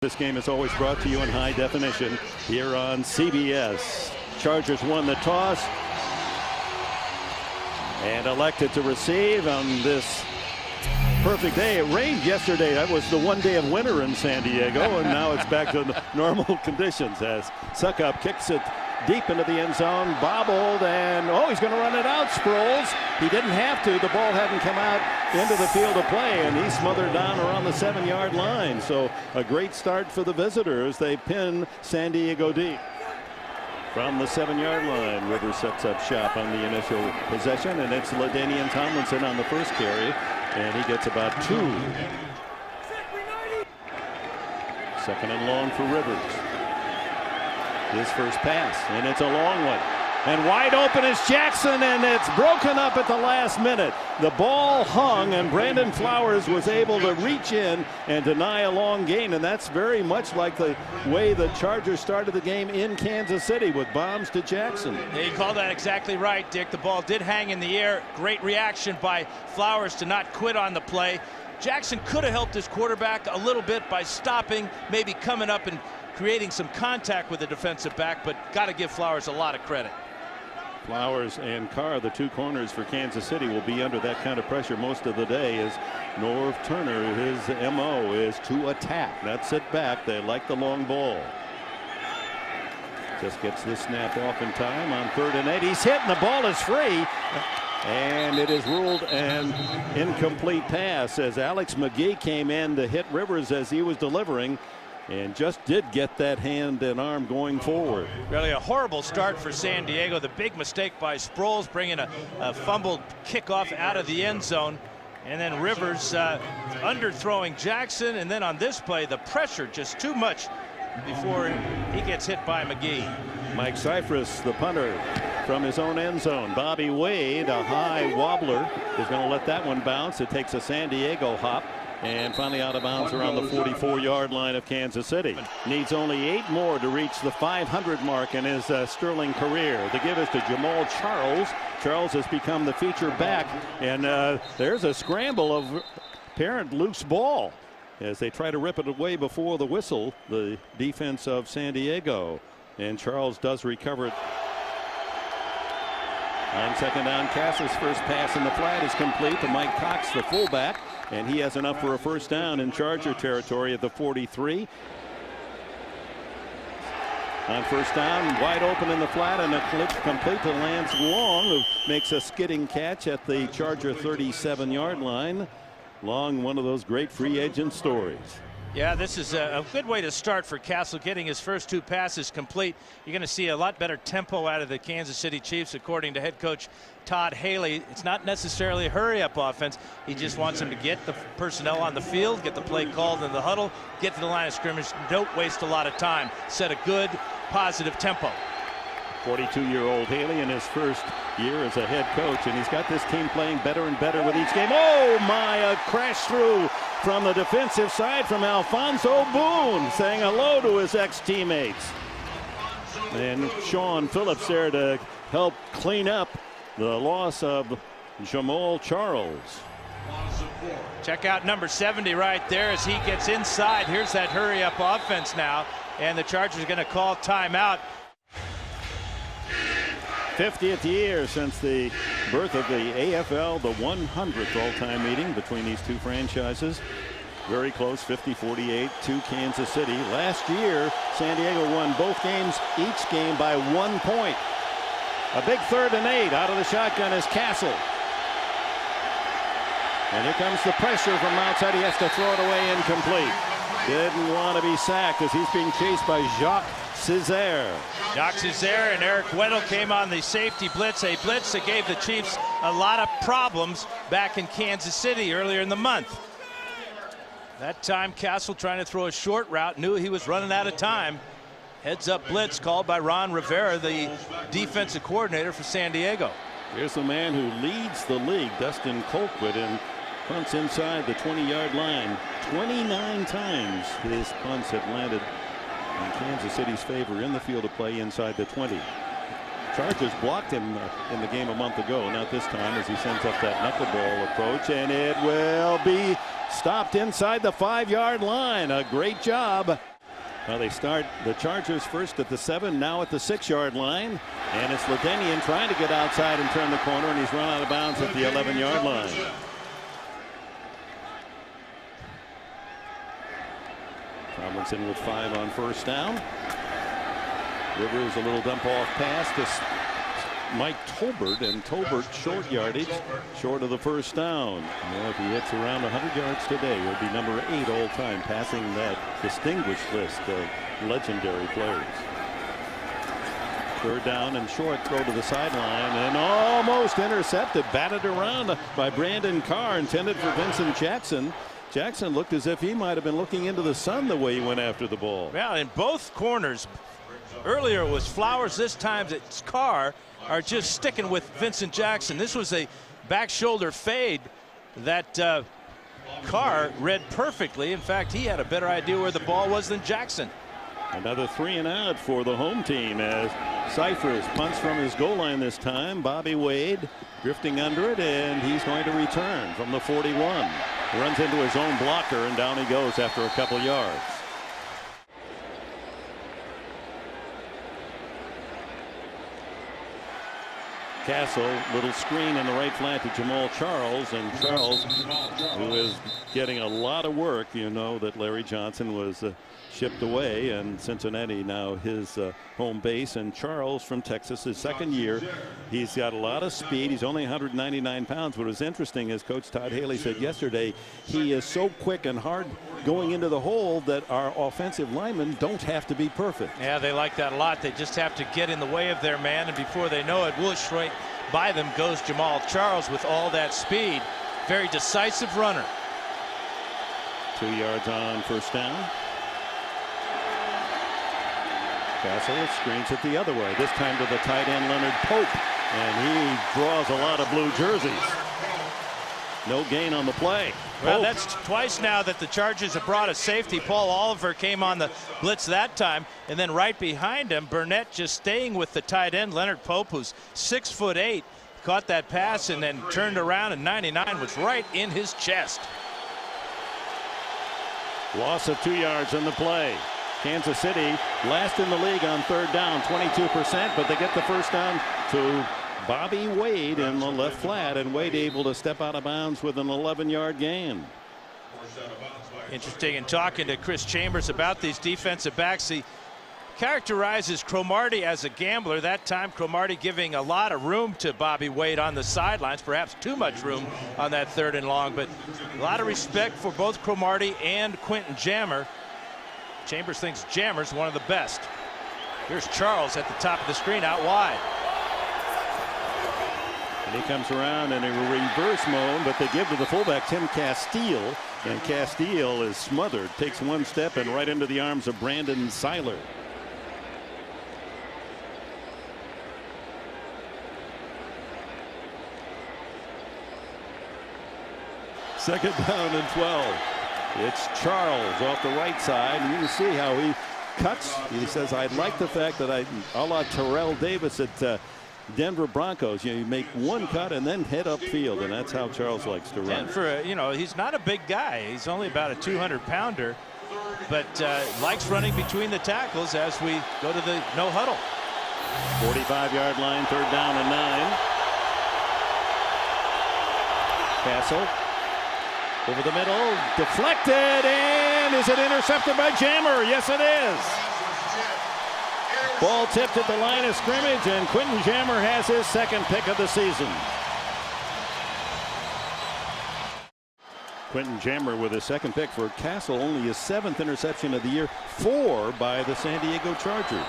This game is always brought to you in high definition here on CBS. Chargers won the toss and elected to receive on this perfect day. It rained yesterday. That was the one day of winter in San Diego, and now it's back to normal conditions as Succop kicks it deep into the end zone, bobbled, and he's going to run it out. Sproles, he didn't have to. The ball hadn't come out into the field of play, and he's smothered down around the 7-yard line. So a great start for the visitors. They pin San Diego deep. From the 7-yard line, Rivers sets up shop on the initial possession, and it's LaDainian Tomlinson on the first carry, and he gets about 2. Second and long for Rivers. His first pass, and it's a long one. And wide open is Jackson, and it's broken up at the last minute. The ball hung, and Brandon Flowers was able to reach in and deny a long gain, and that's very much like the way the Chargers started the game in Kansas City with bombs to Jackson. Yeah, you called that exactly right, Dick. The ball did hang in the air. Great reaction by Flowers to not quit on the play. Jackson could have helped his quarterback a little bit by stopping, maybe coming up and creating some contact with the defensive back, but got to give Flowers a lot of credit. Flowers and Carr, the two corners for Kansas City, will be under that kind of pressure most of the day as Norv Turner, his MO is to attack, not sit back. They like the long ball. Just gets this snap off in time on 3rd and 8. He's hit, and the ball is free. And it is ruled an incomplete pass as Alex McGee came in to hit Rivers as he was delivering, and just did get that hand and arm going forward. Really a horrible start for San Diego. The big mistake by Sproles, bringing a fumbled kickoff out of the end zone. And then Rivers underthrowing Jackson. And then on this play, the pressure just too much before he gets hit by McGee. Mike Cypress, the punter, from his own end zone. Bobby Wade, a high wobbler, is going to let that one bounce. It takes a San Diego hop. And finally out of bounds around the 44-yard line of Kansas City. Needs only 8 more to reach the 500 mark in his Sterling career. The give is to Jamal Charles. Charles has become the feature back. And there's a scramble of apparent loose ball as they try to rip it away before the whistle, the defense of San Diego. And Charles does recover it. On second down, Castle's first pass in the flat is complete to Mike Cox, the fullback, and he has enough for a first down in Charger territory at the 43. On first down, wide open in the flat, and a clip complete to Lance Long, who makes a skidding catch at the Charger 37-yard line. Long, one of those great free agent stories. Yeah, this is a good way to start for Castle, getting his first 2 passes complete. You're going to see a lot better tempo out of the Kansas City Chiefs, according to head coach Todd Haley. It's not necessarily a hurry-up offense. He just wants them to get the personnel on the field, get the play called in the huddle, get to the line of scrimmage, don't waste a lot of time. Set a good, positive tempo. 42-year-old Haley in his first year as a head coach, and he's got this team playing better and better with each game. Oh my, a crash through from the defensive side from Alfonso Boone, saying hello to his ex-teammates. And Sean Phillips there to help clean up the loss of Jamal Charles. Check out number 70 right there as he gets inside. Here's that hurry-up offense now, and the Chargers are going to call timeout. 50th year since the birth of the AFL, the 100th all-time meeting between these two franchises. Very close, 50-48 to Kansas City. Last year, San Diego won both games, each game by 1 point. A big 3rd and 8. Out of the shotgun is Castle. And here comes the pressure from outside. He has to throw it away incomplete. Didn't want to be sacked as he's being chased by Jacques Césaire. Jacques Césaire and Eric Weddle came on the safety blitz, a blitz that gave the Chiefs a lot of problems back in Kansas City earlier in the month. That time Castle, trying to throw a short route, knew he was running out of time. Heads up blitz called by Ron Rivera, the defensive coordinator for San Diego. Here's the man who leads the league, Dustin Colquitt, and punts inside the 20-yard line. 29 times his punts have landed in Kansas City's favor in the field of play inside the 20. Chargers blocked him in the game a month ago, not this time, as he sends up that knuckleball approach, and it will be stopped inside the 5-yard line. A great job. Well, they start the Chargers first at the 7, now at the 6-yard line. And it's Ladanian trying to get outside and turn the corner, and he's run out of bounds at the 11-yard line. Tomlinson with 5 on first down. Rivers a little dump off pass to Mike Tolbert, and Tolbert short yardage, short of the first down. Well, if he hits around 100 yards today, he'll be number 8 all time, passing that distinguished list of legendary players. Third down and short, throw to the sideline, and almost intercepted, batted around by Brandon Carr, intended for Vincent Jackson. Jackson looked as if he might have been looking into the sun the way he went after the ball. Well, in both corners, earlier it was Flowers, this time it's Carr, are just sticking with Vincent Jackson. This was a back shoulder fade that Carr read perfectly. In fact, he had a better idea where the ball was than Jackson. Another 3 and out for the home team as Cyphers punts from his goal line this time. Bobby Wade drifting under it, and he's going to return from the 41. Runs into his own blocker, and down he goes after a couple yards. Castle, little screen in the right flank to Jamal Charles, and Charles, who is getting a lot of work. You know that Larry Johnson was shipped away, and Cincinnati now his home base. And Charles from Texas, his second year, he's got a lot of speed. He's only 199 pounds. What was interesting is Coach Todd Haley said yesterday, he is so quick and hard going into the hole that our offensive linemen don't have to be perfect. Yeah, they like that a lot. They just have to get in the way of their man, and before they know it, whoosh, right by them goes Jamal Charles with all that speed. Very decisive runner. 2 yards on first down. Castle screens it the other way, this time to the tight end Leonard Pope, and he draws a lot of blue jerseys. No gain on the play. Well, that's twice now that the Chargers have brought a safety. Paul Oliver came on the blitz that time, and then right behind him, Burnett just staying with the tight end Leonard Pope, who's 6'8", caught that pass and then turned around, and 99 was right in his chest. Loss of 2 yards in the play. Kansas City last in the league on third down, 22%, but they get the first down to Bobby Wade in the left flat, and Wade able to step out of bounds with an 11-yard gain. Interesting, in talking to Chris Chambers about these defensive backs, he characterizes Cromartie as a gambler. That time Cromartie giving a lot of room to Bobby Wade on the sidelines, perhaps too much room on that 3rd and long, but a lot of respect for both Cromartie and Quentin Jammer. Chambers thinks Jammer's one of the best. Here's Charles at the top of the screen out wide. And he comes around in a reverse mode, but they give to the fullback Tim Castile, and Castile is smothered, takes one step and right into the arms of Brandon Seiler. Second down and 12. It's Charles off the right side, and you can see how he cuts. He says, I like the fact that a la Terrell Davis at Denver Broncos, you make one cut and then head upfield, and that's how Charles likes to run. And for he's not a big guy. He's only about a 200-pounder, but likes running between the tackles as we go to the no huddle. 45-yard line, third down and 9. Castle over the middle, deflected, and is it intercepted by Jammer? Yes, it is. Ball tipped at the line of scrimmage, and Quentin Jammer has his second pick of the season. Quentin Jammer with his second pick for Castle, only his 7th interception of the year, 4 by the San Diego Chargers.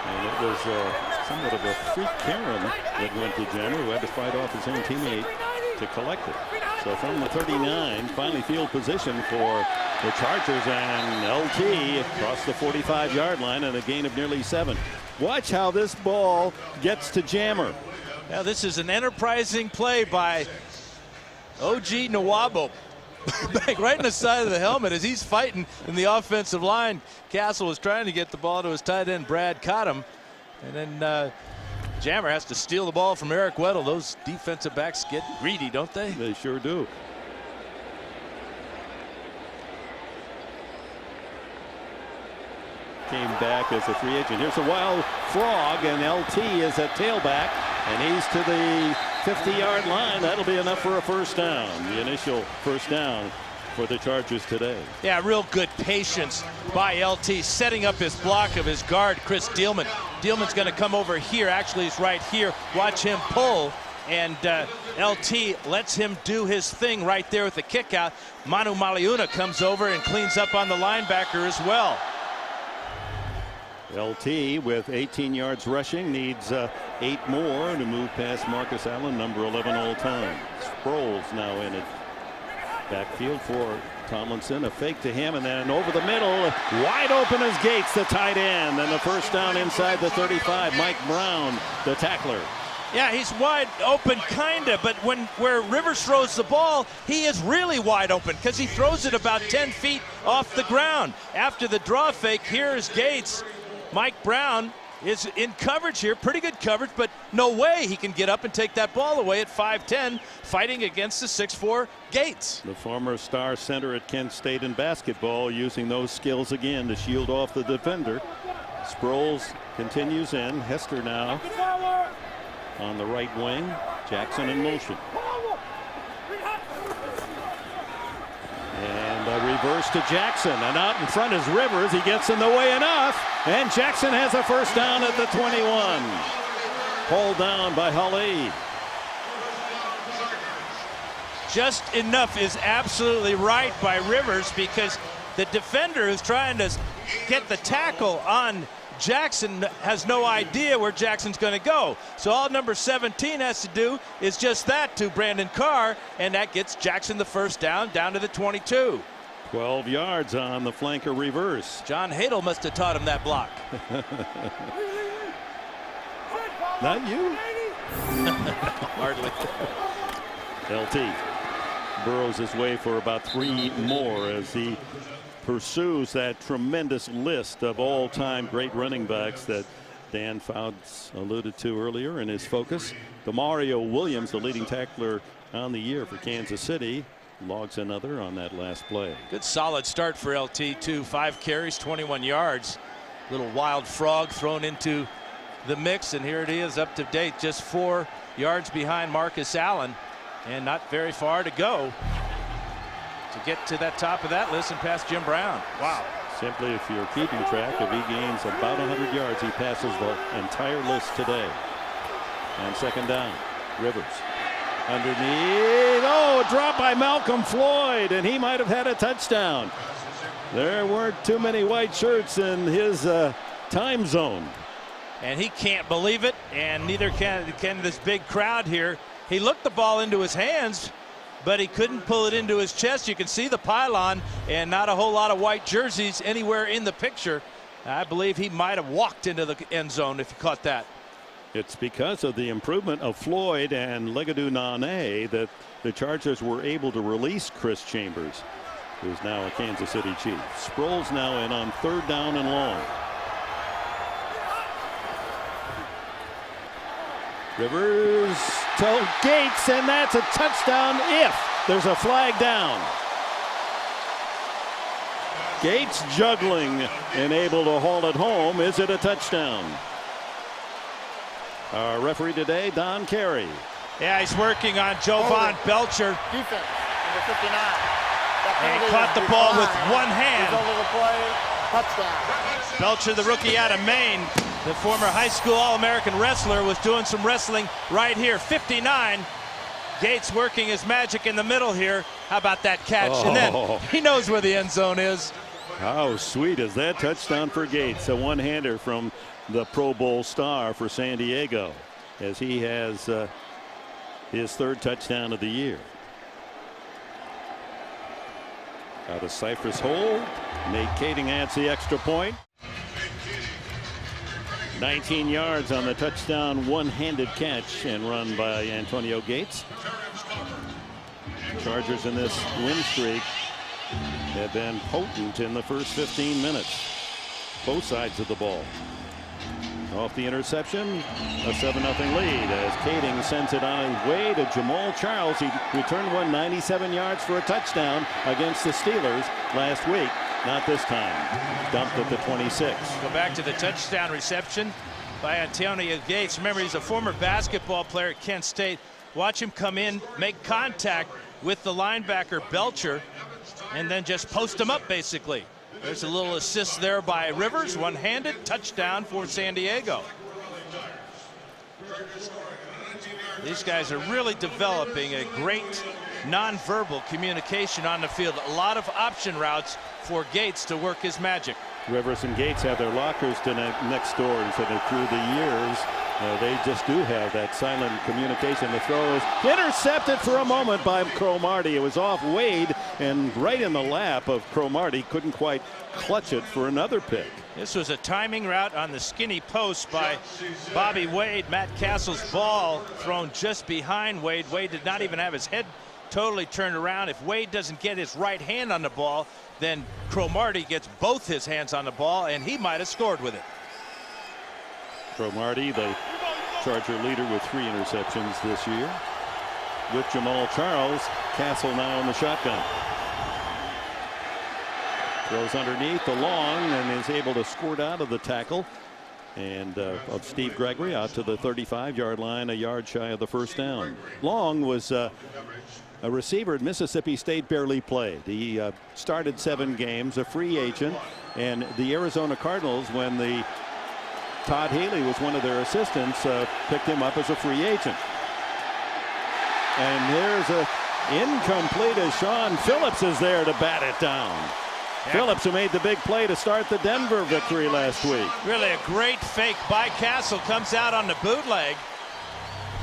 And it was somewhat of a freak Karen that went to Jammer, who had to fight off his own teammate to collect it. So from the 39, finally field position for the Chargers, and LT across the 45-yard line and a gain of nearly 7. Watch how this ball gets to Jammer. Now this is an enterprising play by OG Nwabo. Back right in the side of the helmet as he's fighting in the offensive line. Castle was trying to get the ball to his tight end. Brad caught him, and then Jammer has to steal the ball from Eric Weddle. Those defensive backs get greedy, don't they? They sure do. came back as a free agent. Here's a wild frog, and LT is at tailback, and he's to the 50-yard line. That'll be enough for a first down. The initial first down for the Chargers today. Yeah, real good patience by LT, setting up his block of his guard, Chris Dielman. Dielman's going to come over here. Actually, he's right here. Watch him pull. And LT lets him do his thing right there with the kick out. Manu Maliuna comes over and cleans up on the linebacker as well. LT with 18 yards rushing needs 8 more to move past Marcus Allen, number 11 all time. Sproles now in it. Backfield for Tomlinson, a fake to him, and then over the middle, wide open as Gates, the tight end, and the first down inside the 35. Mike Brown, the tackler. Yeah, he's wide open, kinda, but where Rivers throws the ball, he is really wide open because he throws it about 10 feet off the ground. After the draw fake, here is Gates. Mike Brown is in coverage here, pretty good coverage, but no way he can get up and take that ball away at 5'10", fighting against the 6'4" Gates. The former star center at Kent State in basketball using those skills again to shield off the defender. Sproles continues in. Hester now on the right wing. Jackson in motion. And a reverse to Jackson, and out in front is Rivers. He gets in the way enough, and Jackson has a first down at the 21. Pulled down by Hali. Just enough is absolutely right by Rivers, because the defender who's trying to get the tackle on Jackson has no idea where Jackson's going to go. So all number 17 has to do is just that to Brandon Carr, and that gets Jackson the first down to the 22. 12 yards on the flanker reverse. John Hadel must have taught him that block. Not you. Hardly. LT burrows his way for about 3 more as he pursues that tremendous list of all-time great running backs that Dan Fouts alluded to earlier in his focus. Demario Williams, the leading tackler on the year for Kansas City, logs another on that last play. Good solid start for LT too. 5 carries, 21 yards. Little wild frog thrown into the mix, and here it is up to date, just 4 yards behind Marcus Allen, and not very far to go to get to that top of that list and past Jim Brown. Wow. Simply, if you're keeping track, if he gains about 100 yards, he passes the entire list today. And second down, Rivers. Underneath, oh, drop by Malcolm Floyd, and he might have had a touchdown. There weren't too many white shirts in his time zone. And he can't believe it, and neither can this big crowd here. He looked the ball into his hands, but he couldn't pull it into his chest. You can see the pylon and not a whole lot of white jerseys anywhere in the picture. I believe he might have walked into the end zone if you caught that. It's because of the improvement of Floyd and Legadou Nane that the Chargers were able to release Chris Chambers, who's now a Kansas City Chief. Sproles now in on 3rd down and long. Rivers to Gates, and that's a touchdown if there's a flag down. Gates juggling and able to haul it home. Is it a touchdown? Our referee today, Don Carey. Yeah, he's working on Jovan Belcher. Defense, number 59. And he caught the ball with one hand. Over the play, touchdown. Belcher, the rookie out of Maine, the former high school All-American wrestler, was doing some wrestling right here. 59. Gates working his magic in the middle here. How about that catch? Oh. And then he knows where the end zone is. How sweet is that touchdown for Gates? A one-hander from the Pro Bowl star for San Diego, as he has his 3rd touchdown of the year. Out of Cypress Hole, Nate Kading adds the extra point. 19 yards on the touchdown one-handed catch and run by Antonio Gates. Chargers in this win streak have been potent in the first 15 minutes. Both sides of the ball. Off the interception, a 7-0 lead as Kading sends it on his way to Jamal Charles. He returned one 97 yards for a touchdown against the Steelers last week. Not this time. Dumped at the 26. Go back to the touchdown reception by Antonio Gates. Remember, he's a former basketball player at Kent State. Watch him come in, make contact with the linebacker Belcher, and then just post him up basically. There's a little assist there by Rivers, one-handed touchdown for San Diego. These guys are really developing a great nonverbal communication on the field. A lot of option routes for Gates to work his magic. Rivers and Gates have their lockers to next door, and so that through the years they just do have that silent communication. The throw is intercepted for a moment by Cromartie. It was off Wade and right in the lap of Cromartie. Couldn't quite clutch it for another pick. This was a timing route on the skinny post by Bobby Wade. Matt Castle's ball thrown just behind Wade. Wade did not even have his head totally turned around. If Wade doesn't get his right hand on the ball, then Cromartie gets both his hands on the ball, and he might have scored with it. Cromartie, the Charger leader with 3 interceptions this year. With Jamal Charles, Castle now in the shotgun. Throws underneath the long and is able to squirt out of the tackle and of Steve Gregory out to the 35-yard line, a yard shy of the first down. Long was a receiver at Mississippi State, barely played. He started 7 games, a free agent, and the Arizona Cardinals, when the Todd Haley was one of their assistants, picked him up as a free agent. And there's a incomplete as Sean Phillips is there to bat it down. Yeah. Phillips, who made the big play to start the Denver victory last week. Really a great fake by Castle, comes out on the bootleg.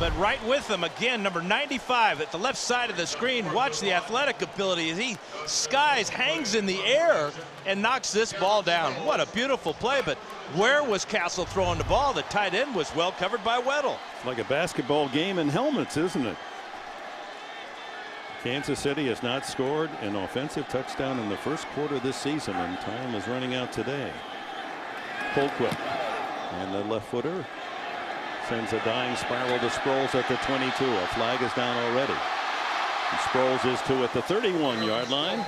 But right with him again, number 95 at the left side of the screen. Watch the athletic ability as he skies, hangs in the air, and knocks this ball down. What a beautiful play, but where was Castle throwing the ball? The tight end was well covered by Weddle. Like a basketball game in helmets, isn't it? Kansas City has not scored an offensive touchdown in the first quarter this season, and time is running out today. Colquitt and the left footer sends a dying spiral to Sproles at the 22. A flag is down already. And Sproles is to at the 31-yard line.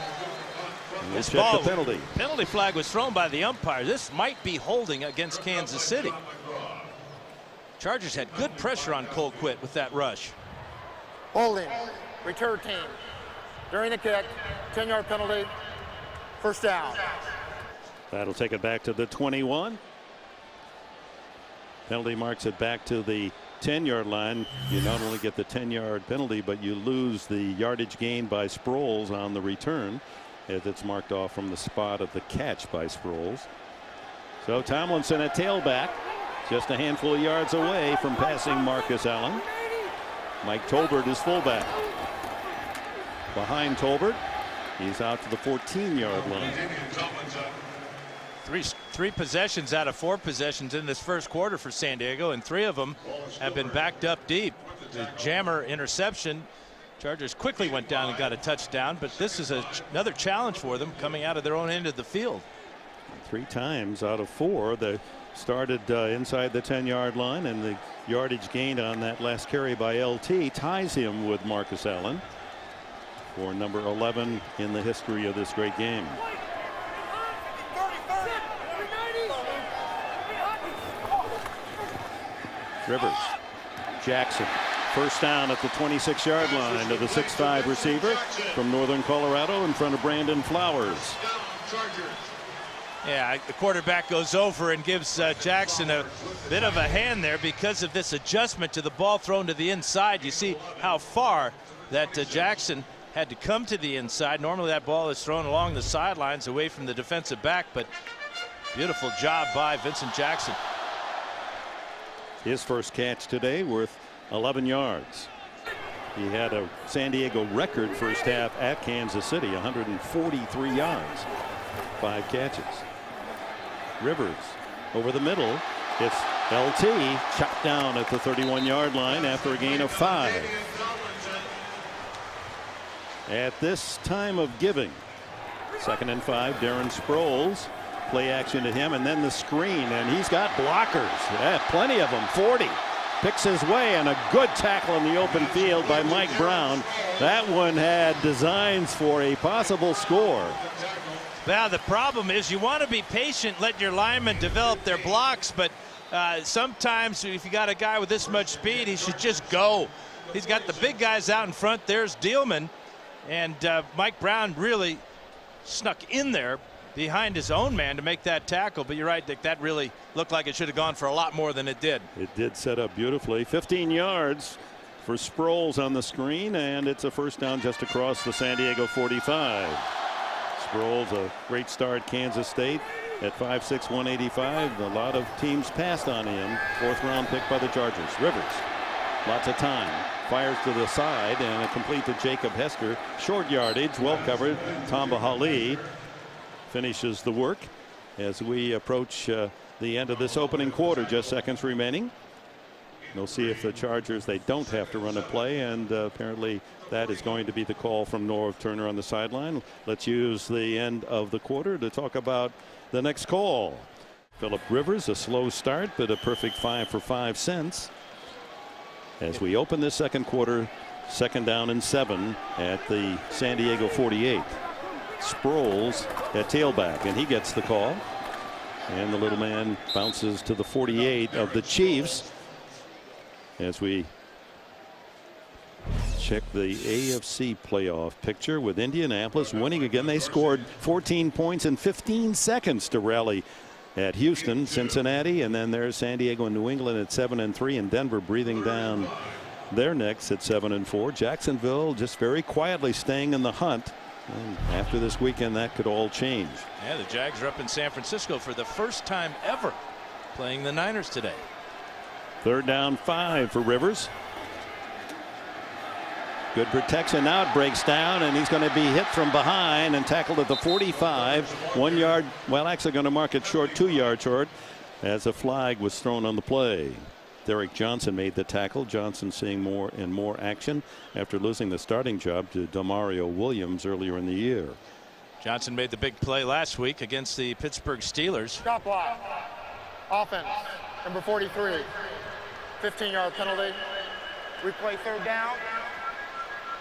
This check ball, the penalty. Penalty flag was thrown by the umpire. This might be holding against Kansas City. Chargers had good pressure on Colquitt with that rush. Holding. Return team. During the kick, 10-yard penalty. First down. That'll take it back to the 21. Penalty marks it back to the 10-yard line. You not only get the 10-yard penalty, but you lose the yardage gained by Sproles on the return, as it's marked off from the spot of the catch by Sproles. So Tomlinson at tailback, just a handful of yards away from passing Marcus Allen. Mike Tolbert is fullback. Behind Tolbert, he's out to the 14-yard line. Three possessions out of 4 possessions in this first quarter for San Diego, and 3 of them have been backed up deep. The jammer interception, Chargers quickly went down and got a touchdown, but this is another challenge for them coming out of their own end of the field. 3 times out of 4 they started inside the 10-yard line, and the yardage gained on that last carry by LT ties him with Marcus Allen for number 11 in the history of this great game. Rivers, Jackson, first down at the 26-yard line to the 6'5" receiver from Northern Colorado in front of Brandon Flowers. Yeah, the quarterback goes over and gives Jackson a bit of a hand there because of this adjustment to the ball thrown to the inside. You see how far that Jackson had to come to the inside. Normally that ball is thrown along the sidelines away from the defensive back, but beautiful job by Vincent Jackson. His first catch today worth 11 yards. He had a San Diego record first half at Kansas City, 143 yards, 5 catches. Rivers over the middle. It's LT chopped down at the 31-yard line after a gain of 5. At this time of giving, 2nd and 5, Darren Sproles. Play action to him, and then the screen, and he's got blockers. Yeah, plenty of them. 40. Picks his way, and a good tackle in the open field by Mike Brown. That one had designs for a possible score. Now, the problem is you want to be patient, let your linemen develop their blocks, but sometimes if you got a guy with this much speed, he should just go. He's got the big guys out in front. There's Dielman, and Mike Brown really snuck in there behind his own man to make that tackle. But you're right, Dick, that really looked like it should have gone for a lot more than it did. It did set up beautifully. 15 yards for Sproles on the screen, and it's a first down just across the San Diego 45. Sproles, a great start. Kansas State at 5'6", 185. A lot of teams passed on him. 4th round pick by the Chargers. Rivers, lots of time, fires to the side, and a complete to Jacob Hester. Short yardage, well covered. Tamba Hali finishes the work as we approach the end of this opening quarter. Just seconds remaining. We'll see if the Chargers, they don't have to run a play, and apparently that is going to be the call from Norv Turner on the sideline. Let's use the end of the quarter to talk about the next call. Philip Rivers, a slow start, but a perfect 5 for 5 cents. As we open this second quarter, 2nd down and 7 at the San Diego 48. Sproles at tailback, and he gets the call. And the little man bounces to the 48 of the Chiefs. As we check the AFC playoff picture with Indianapolis winning again. They scored 14 points in 15 seconds to rally at Houston, Cincinnati, and then there's San Diego and New England at 7-3, and Denver breathing down their necks at 7-4. Jacksonville just very quietly staying in the hunt. And after this weekend, that could all change. Yeah, the Jags are up in San Francisco for the first time ever playing the Niners today. 3rd down 5 for Rivers. Good protection. Now it breaks down, and he's going to be hit from behind and tackled at the 45. 1 yard. Well, actually going to mark it short, 2 yards short, as a flag was thrown on the play. Derek Johnson made the tackle. Johnson seeing more and more action after losing the starting job to Demario Williams earlier in the year. Johnson made the big play last week against the Pittsburgh Steelers. Chop block. Offense. Number 43. 15-yard penalty. Replay 3rd down.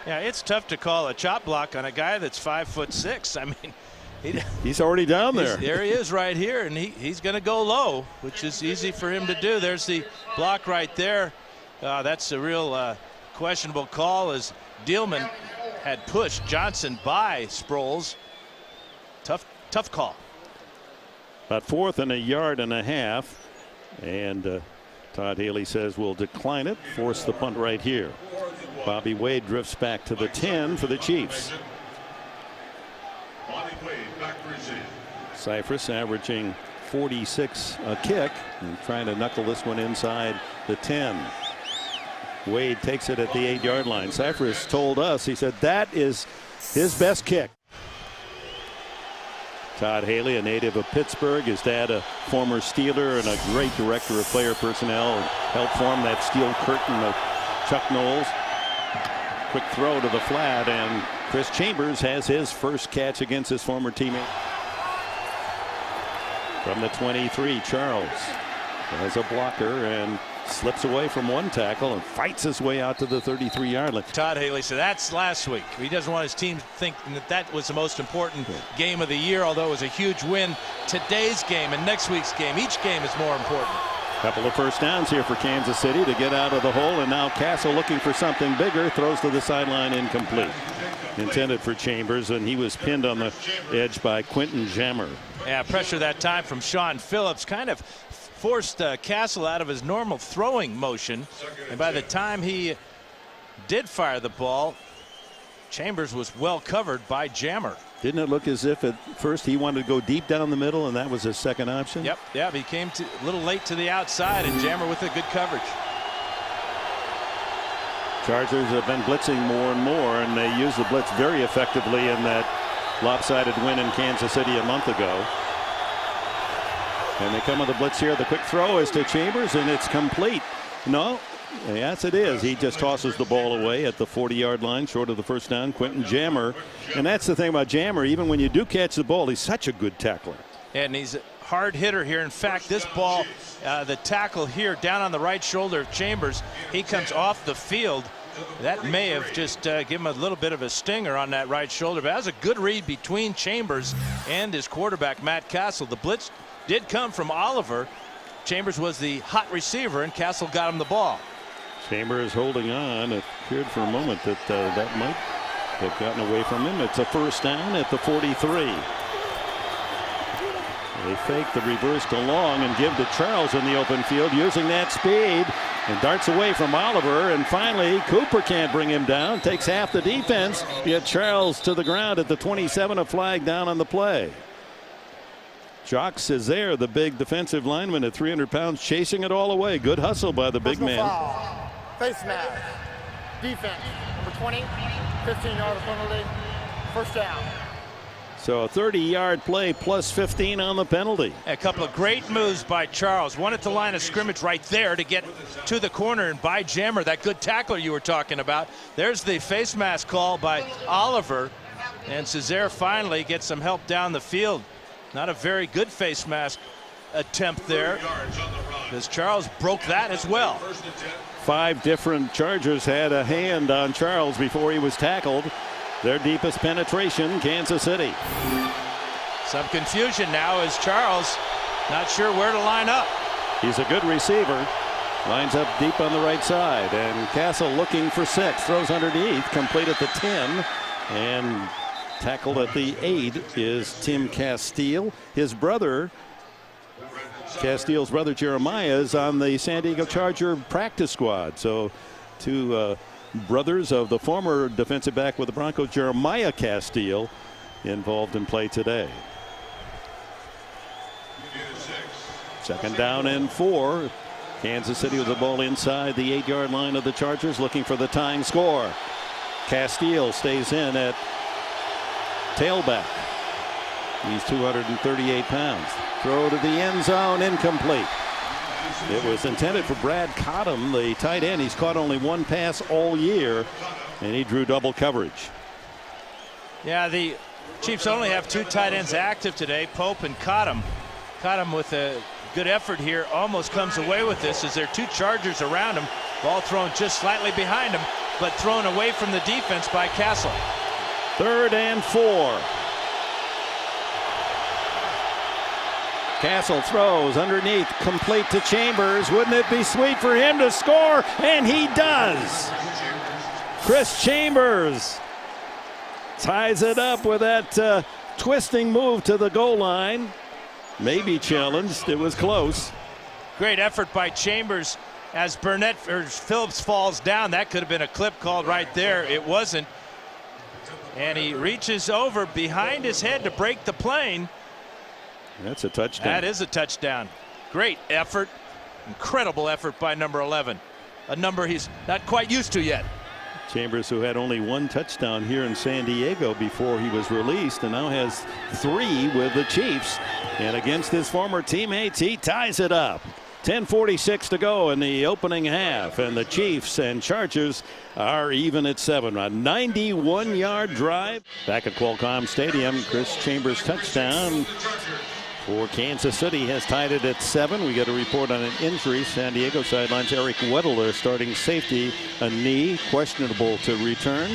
Yeah, it's tough to call a chop block on a guy that's 5'6". I mean, he's already down there. There he is right here, and he's going to go low, which is easy for him to do. There's the block right there. That's a real questionable call, as Dielman had pushed Johnson by Sproles. Tough call. About 4th and a yard and a half, and Todd Haley says we'll decline it, force the punt right here. Bobby Wade drifts back to the 10 for the Chiefs. Cypress averaging 46 a kick and trying to knuckle this one inside the 10. Wade takes it at the 8-yard line. Cypress told us, he said that is his best kick. Todd Haley, a native of Pittsburgh, his dad a former Steeler and a great director of player personnel, helped form that steel curtain of Chuck Knowles. Quick throw to the flat, and Chris Chambers has his first catch against his former teammate. From the 23, Charles has a blocker and slips away from one tackle and fights his way out to the 33-yard line. Todd Haley said that's last week. He doesn't want his team thinking that was the most important game of the year, although it was a huge win. Today's game and next week's game, each game is more important. Couple of first downs here for Kansas City to get out of the hole, and now Castle looking for something bigger, throws to the sideline, incomplete. Intended for Chambers, and he was pinned on the edge by Quentin Jammer. Yeah, pressure that time from Sean Phillips kind of forced Castle out of his normal throwing motion, and by the time he did fire the ball, Chambers was well covered by Jammer. Didn't it look as if at first he wanted to go deep down the middle, and that was his second option? Yep, yeah, he came a little late to the outside, and Jammer with a good coverage. Chargers have been blitzing more and more, and they used the blitz very effectively in that lopsided win in Kansas City a month ago. And they come with the blitz here. The quick throw is to Chambers, and it's complete. No, yes, it is. He just tosses the ball away at the 40-yard line, short of the first down. Quentin Jammer, and that's the thing about Jammer. Even when you do catch the ball, he's such a good tackler. And he's a hard hitter here. In fact, this ball, the tackle here down on the right shoulder of Chambers, he comes off the field That may have just given him a little bit of a stinger on that right shoulder, but that was a good read between Chambers and his quarterback, Matt Castle. The blitz did come from Oliver. Chambers was the hot receiver, and Castle got him the ball. Chambers holding on. It appeared for a moment that that might have gotten away from him. It's a first down at the 43. They fake the reverse to Long and give to Charles in the open field using that speed, and darts away from Oliver, and finally Cooper can't bring him down. Takes half the defense. Yet Charles to the ground at the 27. A flag down on the play. Jacques Césaire, the big defensive lineman at 300 pounds, chasing it all away. Good hustle by the big man. Foul. Face mask. Defense. Number 20. 15-yard penalty. First down. So a 30-yard play plus 15 on the penalty. A couple of great moves by Charles. One at the line of scrimmage right there to get to the corner, and by Jammer, that good tackler you were talking about. There's the face mask call by Oliver, and Césaire finally gets some help down the field. Not a very good face mask attempt there, because Charles broke that as well. 5 different Chargers had a hand on Charles before he was tackled. Their deepest penetration, Kansas City. Some confusion now as Charles not sure where to line up. He's a good receiver. Lines up deep on the right side, and Castle looking for 6. Throws underneath, complete at the 10, and tackled at the 8 is Tim Castile. His brother, Castile's brother Jeremiah, is on the San Diego Charger practice squad. So 2 brothers of the former defensive back with the Broncos, Jeremiah Castile, involved in play today. Second down and 4. Kansas City with the ball inside the 8-yard line of the Chargers, looking for the tying score. Castile stays in at tailback. He's 238 pounds. Throw to the end zone, incomplete. It was intended for Brad Cottom, the tight end. He's caught only 1 pass all year, and he drew double coverage. Yeah, the Chiefs only have 2 tight ends active today, Pope and Cottom. Cottom with a good effort here almost comes away with this, as there are 2 Chargers around him. Ball thrown just slightly behind him, but thrown away from the defense by Castle. 3rd and 4. Castle throws underneath, complete to Chambers. Wouldn't it be sweet for him to score? And he does. Chris Chambers ties it up with that twisting move to the goal line. Maybe challenged. It was close. Great effort by Chambers as Phillips falls down. That could have been a clip called right there. It wasn't. And he reaches over behind his head to break the plane. That's a touchdown. That is a touchdown. Great effort. Incredible effort by number 11. A number he's not quite used to yet. Chambers, who had only 1 touchdown here in San Diego before he was released, and now has 3 with the Chiefs. And against his former teammates, he ties it up. 10:46 to go in the opening half, and the Chiefs and Chargers are even at 7. A 91-yard drive. Back at Qualcomm Stadium, Chris Chambers' touchdown for Kansas City has tied it at 7. We get a report on an injury. San Diego sidelines, Eric Weddle, their starting safety, a knee, questionable to return.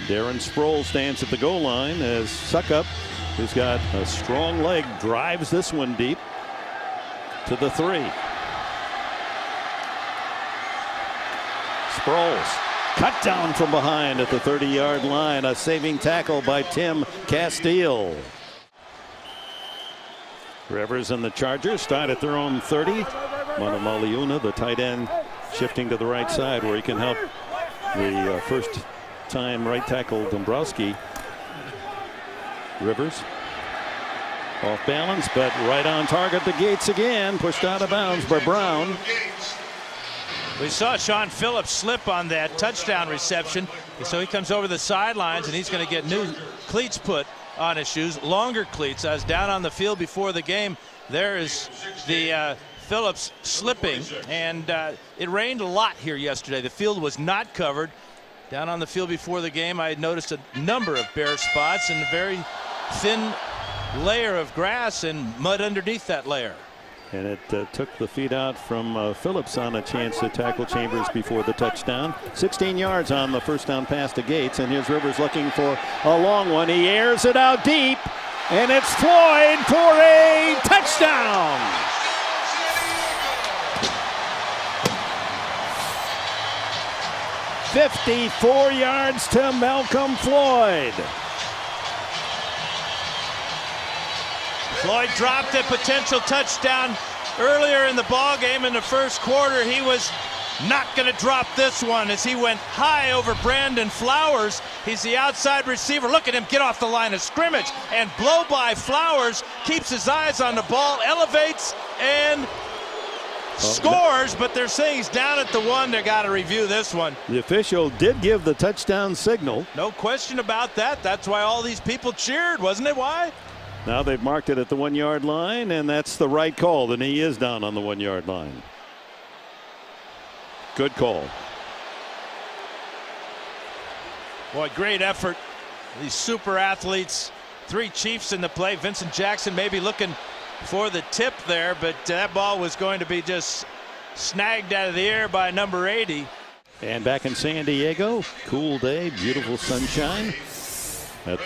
Darren Sproles stands at the goal line as Suckup, who's got a strong leg, drives this one deep to the 3. Sproles cut down from behind at the 30-yard line. A saving tackle by Tim Castile. Rivers and the Chargers start at their own 30. Manamaliuna, the tight end, shifting to the right side where he can help the first-time right tackle Dombrowski. Rivers off balance, but right on target to Gates again. Pushed out of bounds by Brown. We saw Sean Phillips slip on that touchdown reception, so he comes over the sidelines and he's going to get new cleats put on his shoes, longer cleats. I was down on the field before the game. There is the Phillips slipping, and it rained a lot here yesterday. The field was not covered. Down on the field before the game, I had noticed a number of bare spots and a very thin layer of grass and mud underneath that layer. And it took the feet out from Phillips on a chance to tackle Chambers before the touchdown. 16 yards on the first down pass to Gates. And here's Rivers looking for a long one. He airs it out deep. And it's Floyd for a touchdown. "54 yards to Malcolm Floyd." Floyd dropped a potential touchdown earlier in the ball game in the first quarter. He was not going to drop this one as he went high over Brandon Flowers. He's the outside receiver. Look at him get off the line of scrimmage and blow by Flowers. Keeps his eyes on the ball, elevates and scores, but they're saying he's down at the 1. They got to review this one. The official did give the touchdown signal. No question about that. That's why all these people cheered, wasn't it? Why? Now they've marked it at the 1 yard line, and that's the right call. The knee is down on the 1 yard line. Good call. Boy, great effort. These super athletes. 3 Chiefs in the play. Vincent Jackson maybe looking for the tip there, but that ball was going to be just snagged out of the air by number 80. And back in San Diego, cool day, beautiful sunshine.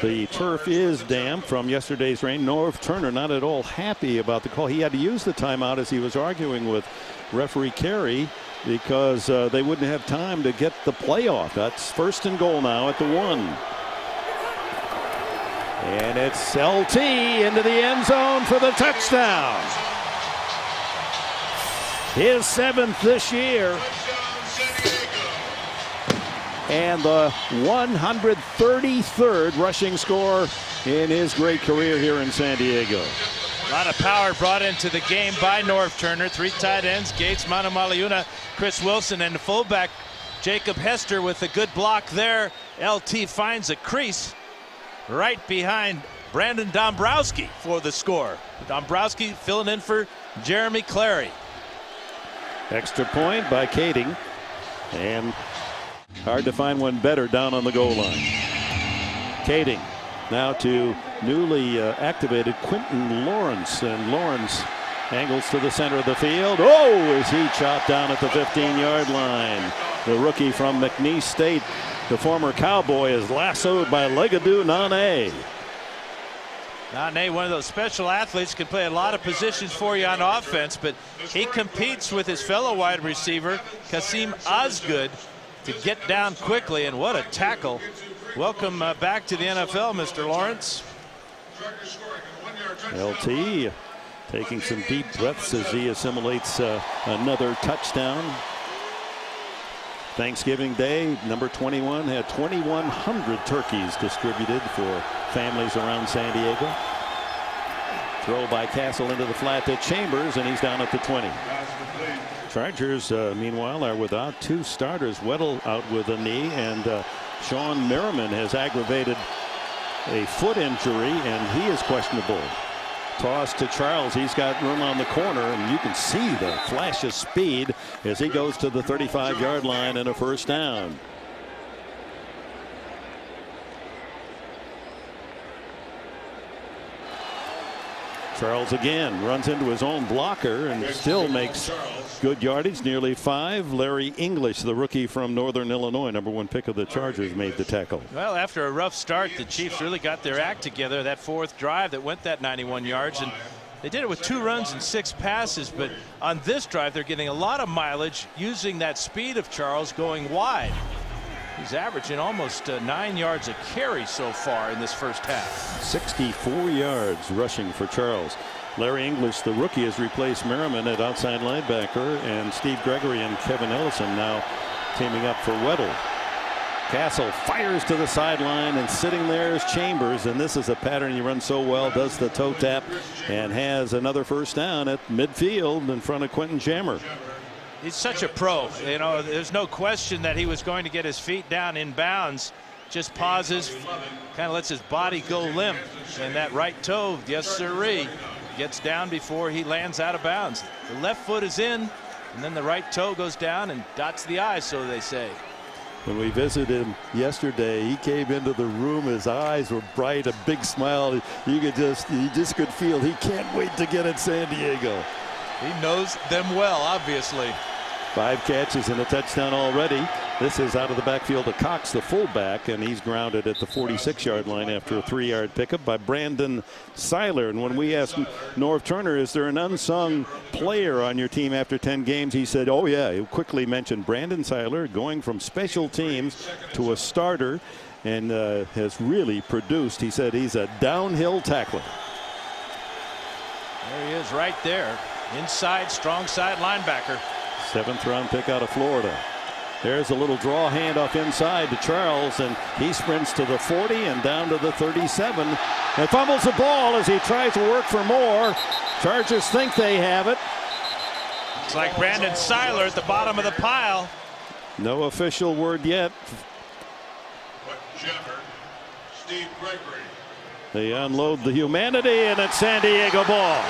The turf is damp from yesterday's rain. Norv Turner not at all happy about the call. He had to use the timeout as he was arguing with referee Carey because they wouldn't have time to get the play off. That's 1st and goal now at the 1. And it's LT into the end zone for the touchdown. His 7th this year. And the 133rd rushing score in his great career here in San Diego. A lot of power brought into the game by Norv Turner. 3 tight ends, Gates, Manamaliuna, Chris Wilson, and the fullback Jacob Hester with a good block there. LT finds a crease right behind Brandon Dombrowski for the score. Dombrowski filling in for Jeremy Clary. Extra point by Kading. And hard to find one better down on the goal line. Kading now to newly activated Quinton Lawrence, and Lawrence angles to the center of the field. Oh, is he chopped down at the 15-yard line. The rookie from McNeese State, the former Cowboy, is lassoed by Legadou Nane. Nane, one of those special athletes, can play a lot of positions for you on offense, but he competes with his fellow wide receiver Kasim Osgood to get down quickly, and what a tackle. Welcome back to the NFL, Mr. Lawrence. LT taking some deep breaths as he assimilates another touchdown. Thanksgiving Day, number 21 had 2,100 turkeys distributed for families around San Diego. Throw by Castle into the flat to Chambers, and he's down at the 20. Chargers, meanwhile, are without 2 starters. Weddle out with a knee, and Sean Merriman has aggravated a foot injury, and he is questionable. Toss to Charles. He's got room on the corner, and you can see the flash of speed as he goes to the 35-yard line and a first down. Charles again runs into his own blocker and still makes good yardage, nearly 5. Larry English, the rookie from Northern Illinois, number 1 pick of the Chargers, made the tackle. Well, after a rough start, the Chiefs really got their act together. That 4th drive that went that 91 yards, and they did it with 2 runs and 6 passes. But on this drive, they're getting a lot of mileage using that speed of Charles going wide. He's averaging almost 9 yards a carry so far in this first half. 64 yards rushing for Charles. Larry English, the rookie, has replaced Merriman at outside linebacker, and Steve Gregory and Kevin Ellison now teaming up for Weddle. Castle fires to the sideline, and sitting there is Chambers, and this is a pattern he runs so well, does the toe tap, and has another first down at midfield in front of Quentin Jammer. He's such a pro. You know, there's no question that he was going to get his feet down in bounds. Just pauses, kind of lets his body go limp, and that right toe, yes sirree, gets down before he lands out of bounds. The left foot is in, and then the right toe goes down and dots the I, so they say. When we visited him yesterday, he came into the room, his eyes were bright, a big smile. You just could feel he can't wait to get in San Diego. He knows them well, obviously. 5 catches and a touchdown already. This is out of the backfield to Cox, the fullback, and he's grounded at the 46-yard line after a 3-yard pickup by Brandon Seiler. And when we asked Norv Turner, is there an unsung player on your team after 10 games, he said, oh yeah. He quickly mentioned Brandon Seiler going from special teams to a starter and has really produced. He said he's a downhill tackler. There he is right there. Inside, strong side linebacker. 7th round pick out of Florida. There's a little draw handoff inside to Charles, and he sprints to the 40 and down to the 37 and fumbles the ball as he tries to work for more. Chargers think they have it. It's like Brandon Seiler at the bottom of the pile. No official word yet. Steve Gregory. They unload the humanity, and it's San Diego ball.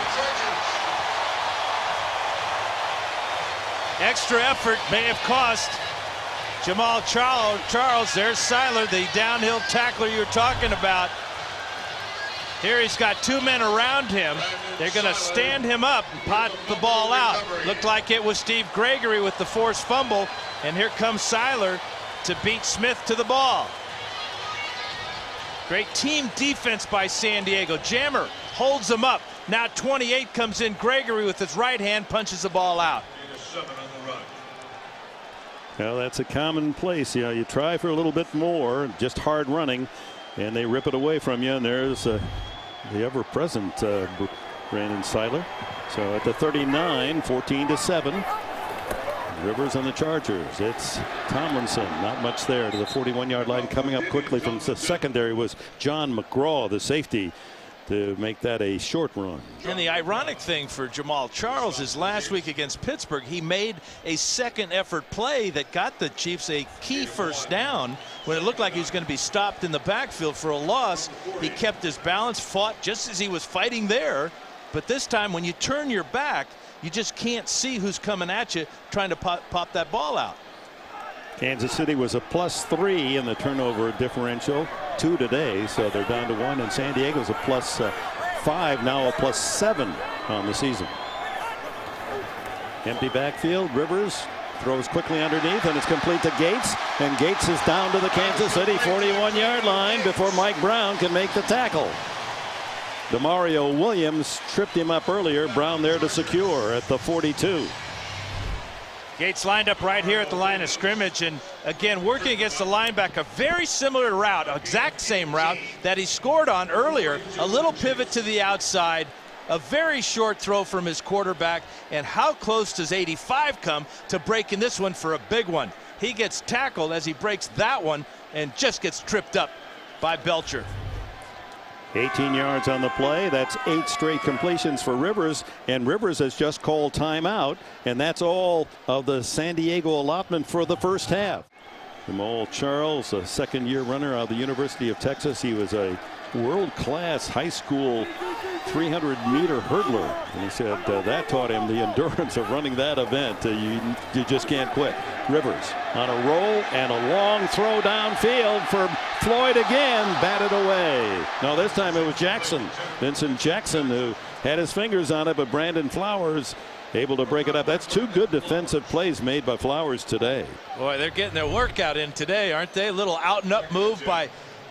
Extra effort may have cost Jamaal Charles. There's Seiler, the downhill tackler you're talking about. Here he's got 2 men around him. They're going to stand him up and pot the ball out. Looked like it was Steve Gregory with the forced fumble. And here comes Seiler to beat Smith to the ball. Great team defense by San Diego. Jammer holds him up. Now 28 comes in. Gregory with his right hand punches the ball out. Well, that's a commonplace. You know, you try for a little bit more, just hard running, and they rip it away from you. And there's the ever-present Brandon Seiler. So at the 39, 14-7. Rivers and the Chargers. It's Tomlinson. Not much there to the 41-yard line. Coming up quickly from the secondary was John McGraw, the safety, to make that a short run. And the ironic thing for Jamaal Charles is last week against Pittsburgh, he made a second effort play that got the Chiefs a key first down when it looked like he was going to be stopped in the backfield for a loss. He kept his balance, fought just as he was fighting there. But this time when you turn your back, you just can't see who's coming at you trying to pop that ball out. Kansas City was a +3 in the turnover differential. 2 today, so they're down to 1. And San Diego's a +5, now a +7 on the season. Empty backfield. Rivers throws quickly underneath, and it's complete to Gates. And Gates is down to the Kansas City 41-yard line before Mike Brown can make the tackle. Demario Williams tripped him up earlier. Brown there to secure at the 42. Gates lined up right here at the line of scrimmage, and again working against the linebacker. Very similar route, exact same route that he scored on earlier. A little pivot to the outside, a very short throw from his quarterback. And how close does 85 come to breaking this one for a big one? He gets tackled as he breaks that one and just gets tripped up by Belcher. 18 yards on the play. That's 8 straight completions for Rivers, and Rivers has just called timeout, and that's all of the San Diego allotment for the first half. Jamaal Charles, a second-year runner out of the University of Texas. He was a world-class high school 300-meter hurdler, and he said that taught him the endurance of running that event. You just can't quit. Rivers on a roll and a long throw downfield for Floyd again, batted away. No, this time it was Jackson, Vincent Jackson, who had his fingers on it, but Brandon Flowers able to break it up. That's 2 good defensive plays made by Flowers today. Boy, they're getting their workout in today, aren't they? A little out and up move by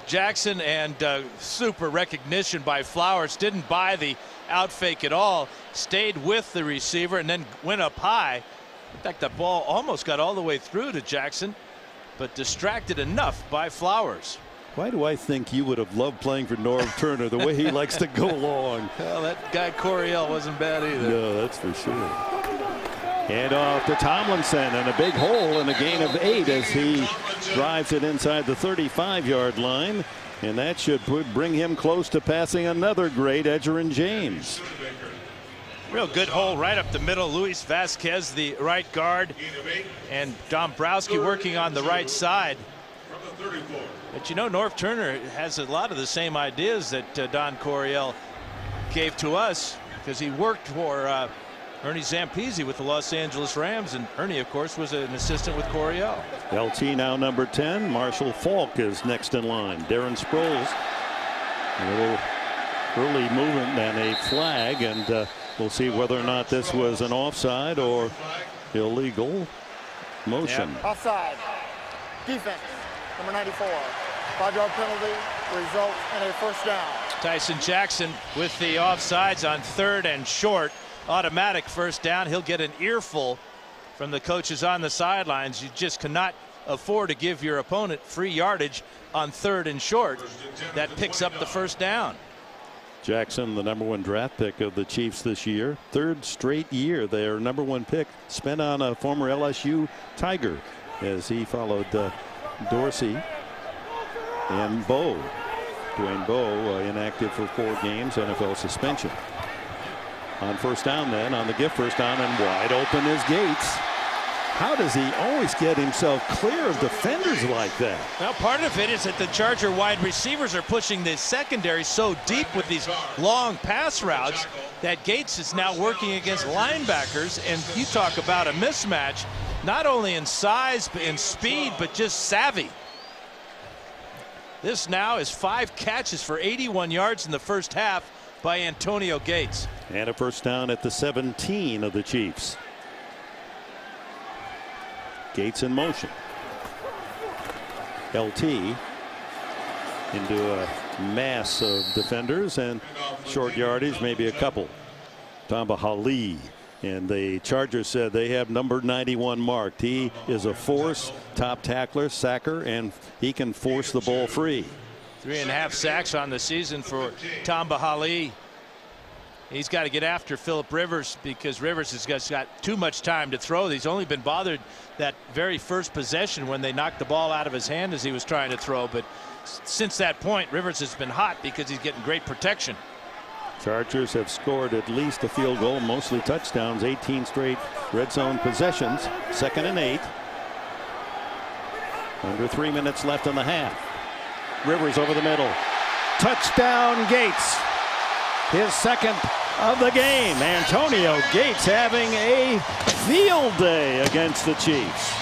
Jackson, and super recognition by Flowers. Didn't buy the out fake at all. Stayed with the receiver and then went up high. In fact, that ball almost got all the way through to Jackson, but distracted enough by Flowers. Why do I think you would have loved playing for Norv Turner, the way he likes to go long? Well, that guy Coryell wasn't bad either. No, that's for sure. And off to Tomlinson, and a big hole and a gain of 8 as he drives it inside the 35-yard line. And that should bring him close to passing another great, Edgerrin James. Real good hole right up the middle. Luis Vasquez, the right guard, and Dombrowski working on the right side. But you know, Norv Turner has a lot of the same ideas that Don Coryell gave to us, because he worked for Ernie Zampese with the Los Angeles Rams, and Ernie, of course, was an assistant with Coryell. LT now number 10. Marshall Faulk is next in line. Darren Sproles, a little early movement and a flag, and We'll see whether or not this was an offside or illegal motion. Offside. Defense, number 94. 5-yard penalty results in a first down. Tyson Jackson with the offsides on 3rd and short. Automatic first down. He'll get an earful from the coaches on the sidelines. You just cannot afford to give your opponent free yardage on 3rd and short. That picks up the first down. Jackson, the #1 draft pick of the Chiefs this year. 3rd straight year their #1 pick spent on a former LSU Tiger as he followed Dorsey and Bowe. Dwayne Bowe inactive for 4 games, NFL suspension. On first down then, on the gift first down, and wide open is Gates. How does he always get himself clear of defenders like that? Well, part of it is that the Charger wide receivers are pushing the secondary so deep with these long pass routes that Gates is now working against linebackers. And you talk about a mismatch, not only in size and speed, but just savvy. This now is 5 catches for 81 yards in the first half by Antonio Gates. And a first down at the 17 of the Chiefs. Gates in motion. LT into a mass of defenders and short yardage, maybe a couple. Tamba Hali. And the Chargers said they have number 91 marked. He is a force, top tackler, sacker, and he can force the ball free. 3.5 sacks on the season for Tamba Hali. He's got to get after Philip Rivers because Rivers has got too much time to throw. He's only been bothered that very first possession when they knocked the ball out of his hand as he was trying to throw. But since that point, Rivers has been hot because he's getting great protection. Chargers have scored at least a field goal, mostly touchdowns, 18 straight red zone possessions. 2nd and 8. Under 3 minutes left in the half. Rivers over the middle. Touchdown Gates. His 2nd of the game. Antonio Gates having a field day against the Chiefs.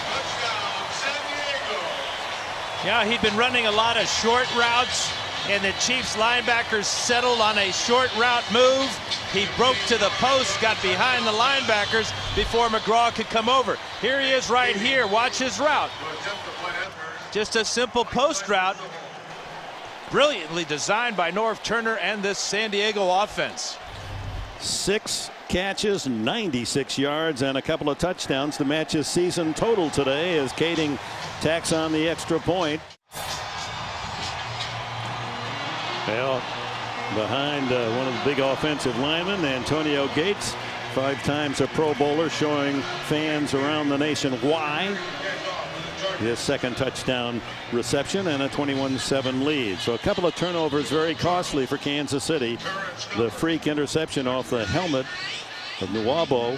Yeah, he'd been running a lot of short routes, and the Chiefs linebackers settled on a short route move. He broke to the post, got behind the linebackers before McGraw could come over. Here he is right here. Watch his route. Just a simple post route. Brilliantly designed by Norv Turner and this San Diego offense. 6 catches, 96 yards, and a couple of touchdowns to match his season total today as Kading tacks on the extra point. Well, behind one of the big offensive linemen, Antonio Gates, 5 times a Pro Bowler, showing fans around the nation why. His 2nd touchdown reception and a 21-7 lead. So a couple of turnovers very costly for Kansas City. The freak interception off the helmet of Nwabo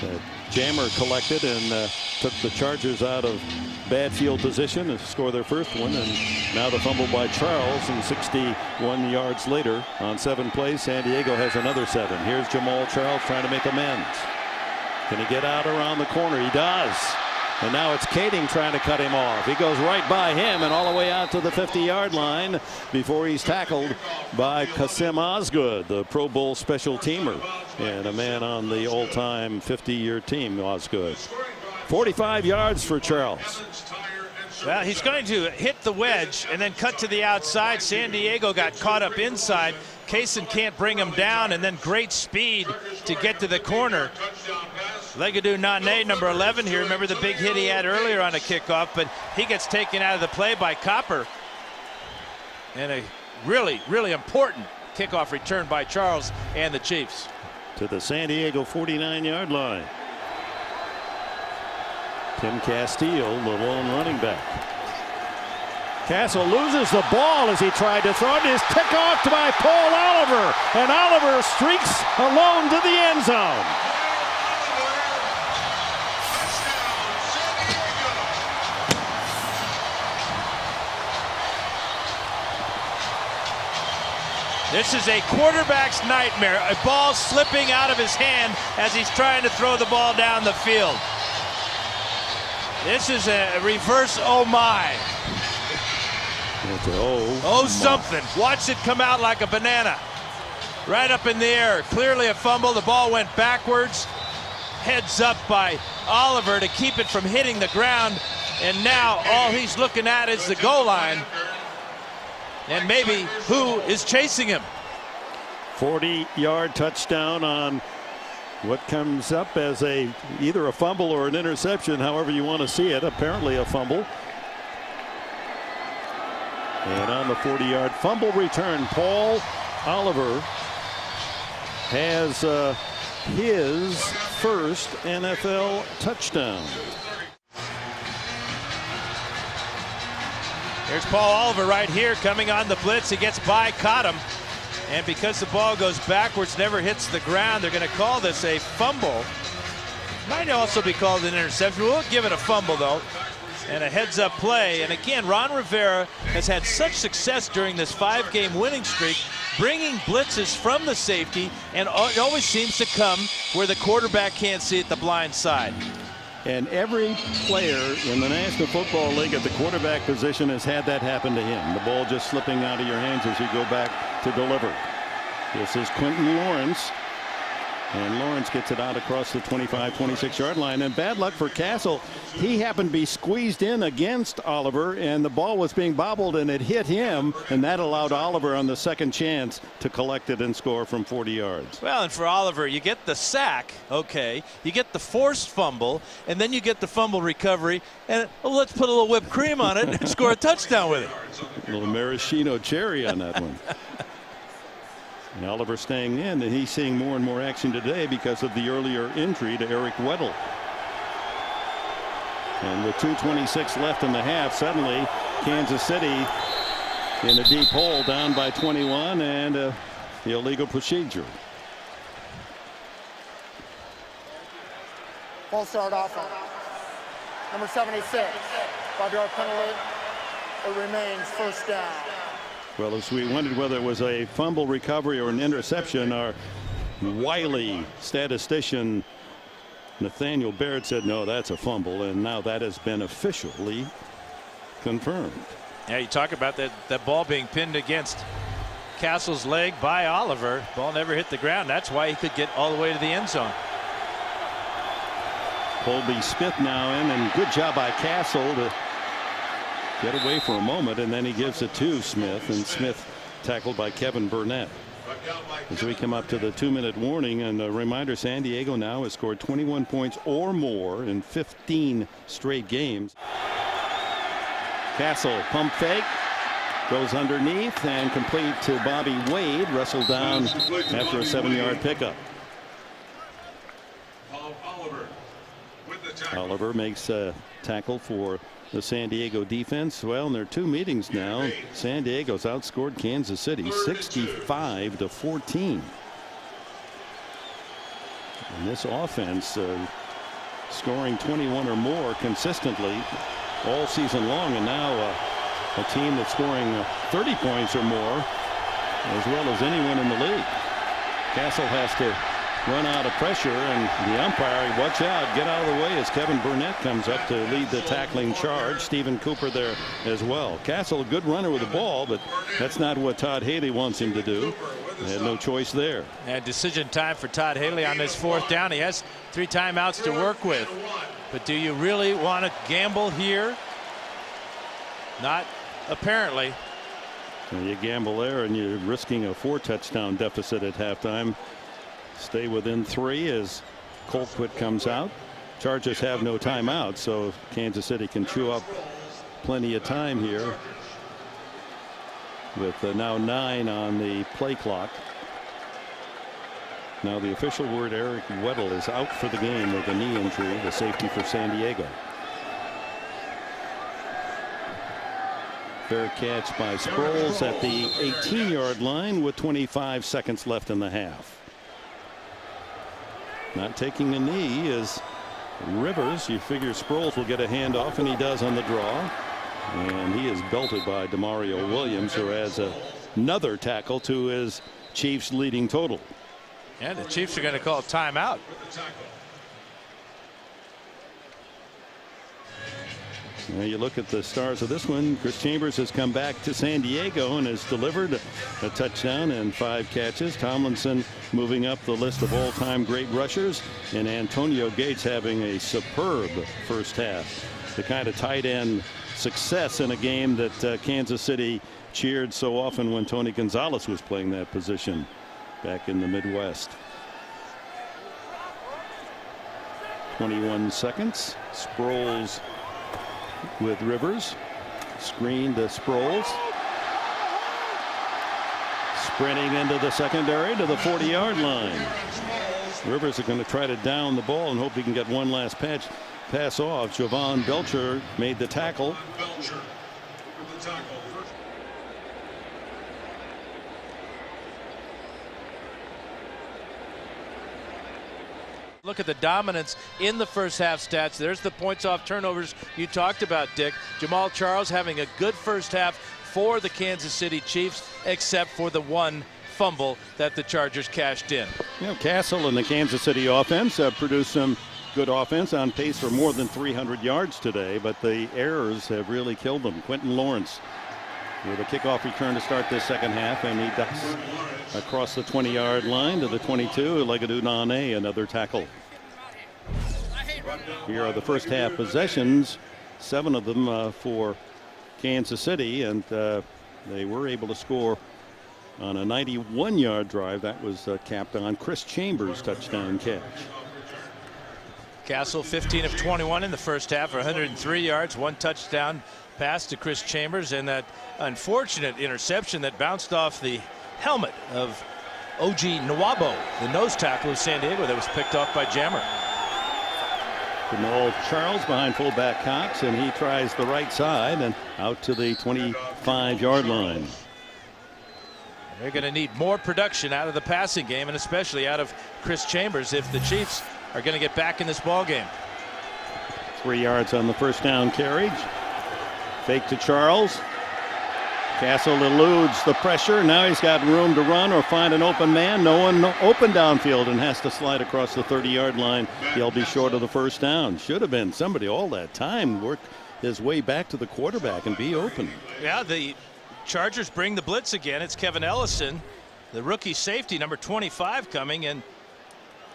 that Jammer collected and took the Chargers out of bad field position to score their first one. And now the fumble by Charles, and 61 yards later on 7 plays, San Diego has another 7. Here's Jamal Charles trying to make amends. Can he get out around the corner? He does. And now it's Kading trying to cut him off. He goes right by him and all the way out to the 50-yard line before he's tackled by Kasim Osgood, the Pro Bowl special teamer and a man on the all-time 50-year team. Osgood. 45 yards for Charles. Well, he's going to hit the wedge and then cut to the outside. San Diego got caught up inside. Kaysen can't bring him down, and then great speed to get to the corner. Legadou Nane, number 11 here. Remember the big hit he had earlier on a kickoff, but he gets taken out of the play by Copper. And a really, really important kickoff return by Charles and the Chiefs. To the San Diego 49-yard line. Tim Castile, the lone running back. Castle loses the ball as he tried to throw it. It is tipped off by Paul Oliver, and Oliver streaks alone to the end zone. This is a quarterback's nightmare. A ball slipping out of his hand as he's trying to throw the ball down the field. This is a reverse oh my. Oh something. Watch it come out like a banana. right up in the air. Clearly a fumble. The ball went backwards. Heads up by Oliver to keep it from hitting the ground. And now all he's looking at is the goal line. And maybe who is chasing him. 40-yard touchdown on what comes up as either a fumble or an interception, however you want to see it. Apparently a fumble. And on the 40-yard fumble return, Paul Oliver has his first NFL touchdown. There's Paul Oliver right here coming on the blitz. He gets by, caught him. And because the ball goes backwards, never hits the ground, they're going to call this a fumble. Might also be called an interception. We'll give it a fumble, though. And a heads-up play. And again, Ron Rivera has had such success during this 5-game winning streak, bringing blitzes from the safety, and it always seems to come where the quarterback can't see it, the blind side. And every player in the National Football League at the quarterback position has had that happen to him. The ball just slipping out of your hands as you go back to deliver. This is Quentin Lawrence. And Lawrence gets it out across the 25-26-yard line. And bad luck for Castle. He happened to be squeezed in against Oliver, and the ball was being bobbled, and it hit him, and that allowed Oliver on the second chance to collect it and score from 40 yards. Well, and for Oliver, you get the sack, okay, you get the forced fumble, and then you get the fumble recovery, and let's put a little whipped cream on it and score a touchdown with it. A little maraschino cherry on that one. And Oliver staying in, and he's seeing more and more action today because of the earlier injury to Eric Weddle. And with 2:26 left in the half, suddenly Kansas City in a deep hole, down by 21, and the illegal procedure. Full start offense. Number 76, 5-yard penalty. It remains first down. Well, as we wondered whether it was a fumble recovery or an interception, our wily statistician Nathaniel Baird said no, that's a fumble, and now that has been officially confirmed. Yeah, you talk about that ball being pinned against Castle's leg by Oliver. Ball never hit the ground. That's why he could get all the way to the end zone. Colby Smith now in, and good job by Castle to get away for a moment, and then he gives it to Smith, and Smith tackled by Kevin Burnett. As we come up to the 2-minute warning, and a reminder, San Diego now has scored 21 points or more in 15 straight games. Castle pump fake, goes underneath and complete to Bobby Wade, wrestled down after a 7-yard pickup. Oliver makes a tackle for the San Diego defense. Well, in their 2 meetings now, San Diego's outscored Kansas City 65-14. And this offense scoring 21 or more consistently all season long, and now a team that's scoring 30 points or more as well as anyone in the league. Castle has to run out of pressure, and the umpire, watch out, get out of the way as Kevin Burnett comes up to lead the tackling charge. Stephen Cooper there as well. Castle, a good runner with the ball, but that's not what Todd Haley wants him to do. They had no choice there. And decision time for Todd Haley on this 4th down. He has 3 timeouts to work with. But do you really want to gamble here? Not apparently. And you gamble there, and you're risking a 4-touchdown deficit at halftime. Stay within 3 as Colquitt comes out. Chargers have no timeout, so Kansas City can chew up plenty of time here with now 9 on the play clock. Now the official word, Eric Weddle is out for the game with a knee injury, the safety for San Diego. Fair catch by Sproles at the 18-yard line with 25 seconds left in the half. Not taking a knee is Rivers. You figure Sproles will get a handoff, and he does on the draw. And he is belted by Demario Williams, who adds another tackle to his Chiefs leading total. And the Chiefs are going to call a timeout. Now you look at the stars of this one. Chris Chambers has come back to San Diego and has delivered a touchdown and 5 catches. Tomlinson moving up the list of all-time great rushers, and Antonio Gates having a superb first half. The kind of tight end success in a game that Kansas City cheered so often when Tony Gonzalez was playing that position back in the Midwest. 21 seconds. Sproles with Rivers. Screen to Sproles. Sprinting into the secondary to the 40-yard line. Rivers are going to try to down the ball and hope he can get one last pass off. Jovan Belcher made the tackle. Belcher with the tackle. Look at the dominance in the first half stats. There's the points off turnovers you talked about, Dick. Jamal Charles having a good first half for the Kansas City Chiefs, except for the one fumble that the Chargers cashed in. You know, Castle and the Kansas City offense have produced some good offense, on pace for more than 300 yards today, but the errors have really killed them. Quentin Lawrence with a kickoff return to start this second half, and he ducks across the 20-yard line to the 22. Legadou Nane, another tackle. Here are the first half possessions, 7 of them for Kansas City, and they were able to score on a 91-yard drive. That was capped on Chris Chambers' touchdown catch. Castle 15 of 21 in the first half for 103 yards, 1 touchdown pass to Chris Chambers, and that unfortunate interception that bounced off the helmet of Oji Nwabo, the nose tackle of San Diego, that was picked off by Jammer. Jamal Charles behind fullback Cox, and he tries the right side and out to the 25-yard line. They're going to need more production out of the passing game, and especially out of Chris Chambers, if the Chiefs are going to get back in this ball game. 3 yards on the first down carry. Fake to Charles. Castle eludes the pressure. Now he's got room to run or find an open man. No one open downfield, and has to slide across the 30-yard line. He'll be short of the first down. Should have been somebody all that time work his way back to the quarterback and be open. Yeah, the Chargers bring the blitz again. It's Kevin Ellison, the rookie safety, number 25, coming and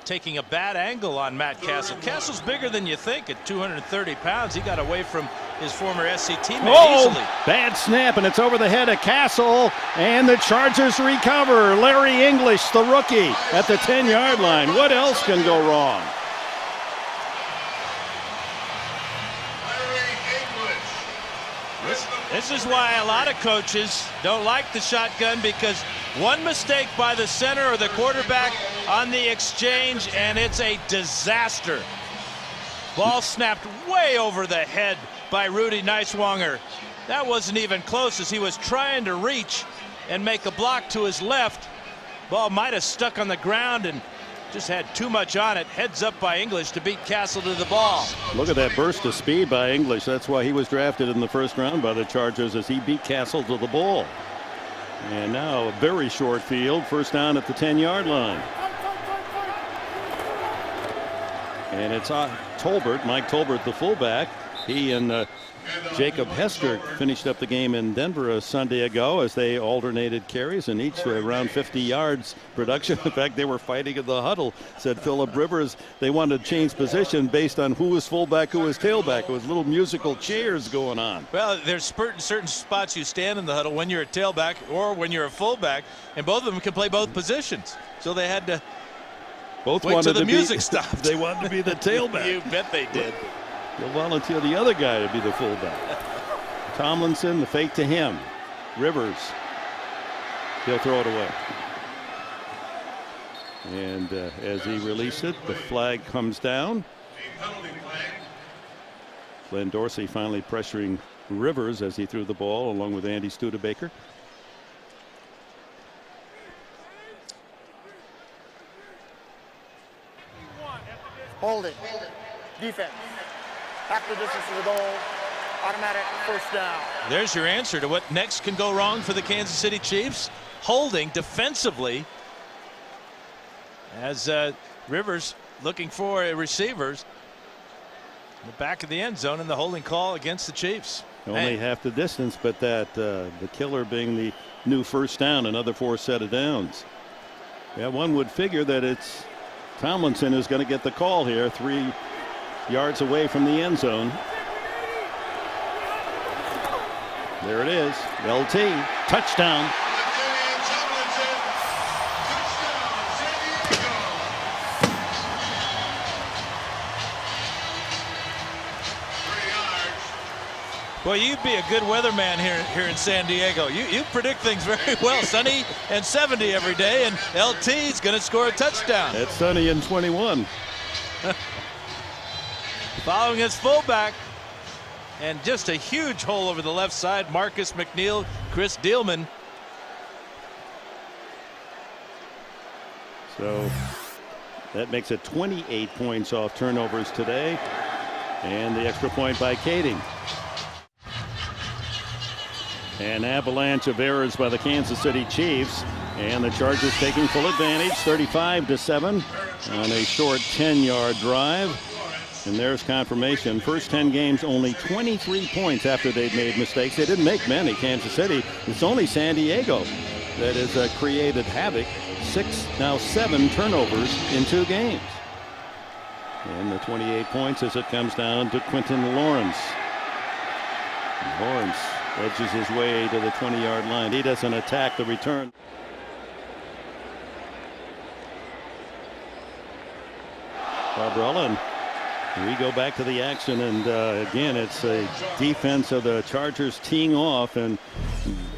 taking a bad angle on Matt Castle. Castle's bigger than you think at 230 pounds. He got away from his former SC teammate easily. Bad snap, and it's over the head of Castle, and the Chargers recover. Larry English, the rookie, at the 10-yard line. What else can go wrong? This is why a lot of coaches don't like the shotgun, because one mistake by the center or the quarterback on the exchange and it's a disaster. Ball snapped way over the head by Rudy Neiswanger. That wasn't even close, as he was trying to reach and make a block to his left. Ball might have stuck on the ground and just had too much on it. Heads up by English to beat Castle to the ball. Look at that burst of speed by English. That's why he was drafted in the first round by the Chargers, as he beat Castle to the ball. And now a very short field, first down at the 10-yard line. And it's Tolbert, Mike Tolbert, the fullback. He and Jacob Hester finished up the game in Denver a Sunday ago, as they alternated carries, and each around 50 yards production. In fact, they were fighting in the huddle, said Philip Rivers. They wanted to change position based on who was fullback, who was tailback. It was little musical chairs going on. Well, there's certain spots you stand in the huddle when you're a tailback or when you're a fullback, and both of them can play both positions. So they had to both wait wanted till the to music be, stopped. They wanted to be the tailback. You bet they did. They'll volunteer the other guy to be the fullback. Tomlinson, the fake to him. Rivers. He'll throw it away. And as he released it, the flag comes down. Glenn Dorsey finally pressuring Rivers as he threw the ball, along with Andy Studebaker. Holding. Defense. After distance to the goal. Automatic first down. There's your answer to what next can go wrong for the Kansas City Chiefs. Holding defensively, as Rivers looking for receivers. The back of the end zone and the holding call against the Chiefs. Only half the distance, but that the killer being the new first down, another 4 set of downs. Yeah, one would figure that it's Tomlinson who's going to get the call here, 3 yards away from the end zone. There it is. LT touchdown. Boy, you'd be a good weatherman here in San Diego. You predict things very well. Sunny and 70 every day, and LT's going to score a touchdown. It's sunny and 21. Following his fullback, and just a huge hole over the left side. Marcus McNeil, Chris Dealman. So that makes it 28 points off turnovers today, and the extra point by Kading. An avalanche of errors by the Kansas City Chiefs, and the Chargers taking full advantage, 35-7 on a short 10-yard drive. And there's confirmation. First 10 games, only 23 points after they've made mistakes. They didn't make many, Kansas City. It's only San Diego that has created havoc. 7 turnovers in 2 games. And the 28 points as it comes down to Quinton Lawrence. Lawrence edges his way to the 20-yard line. He doesn't attack the return. Barbarella. We go back to the action, and again, it's a defense of the Chargers teeing off and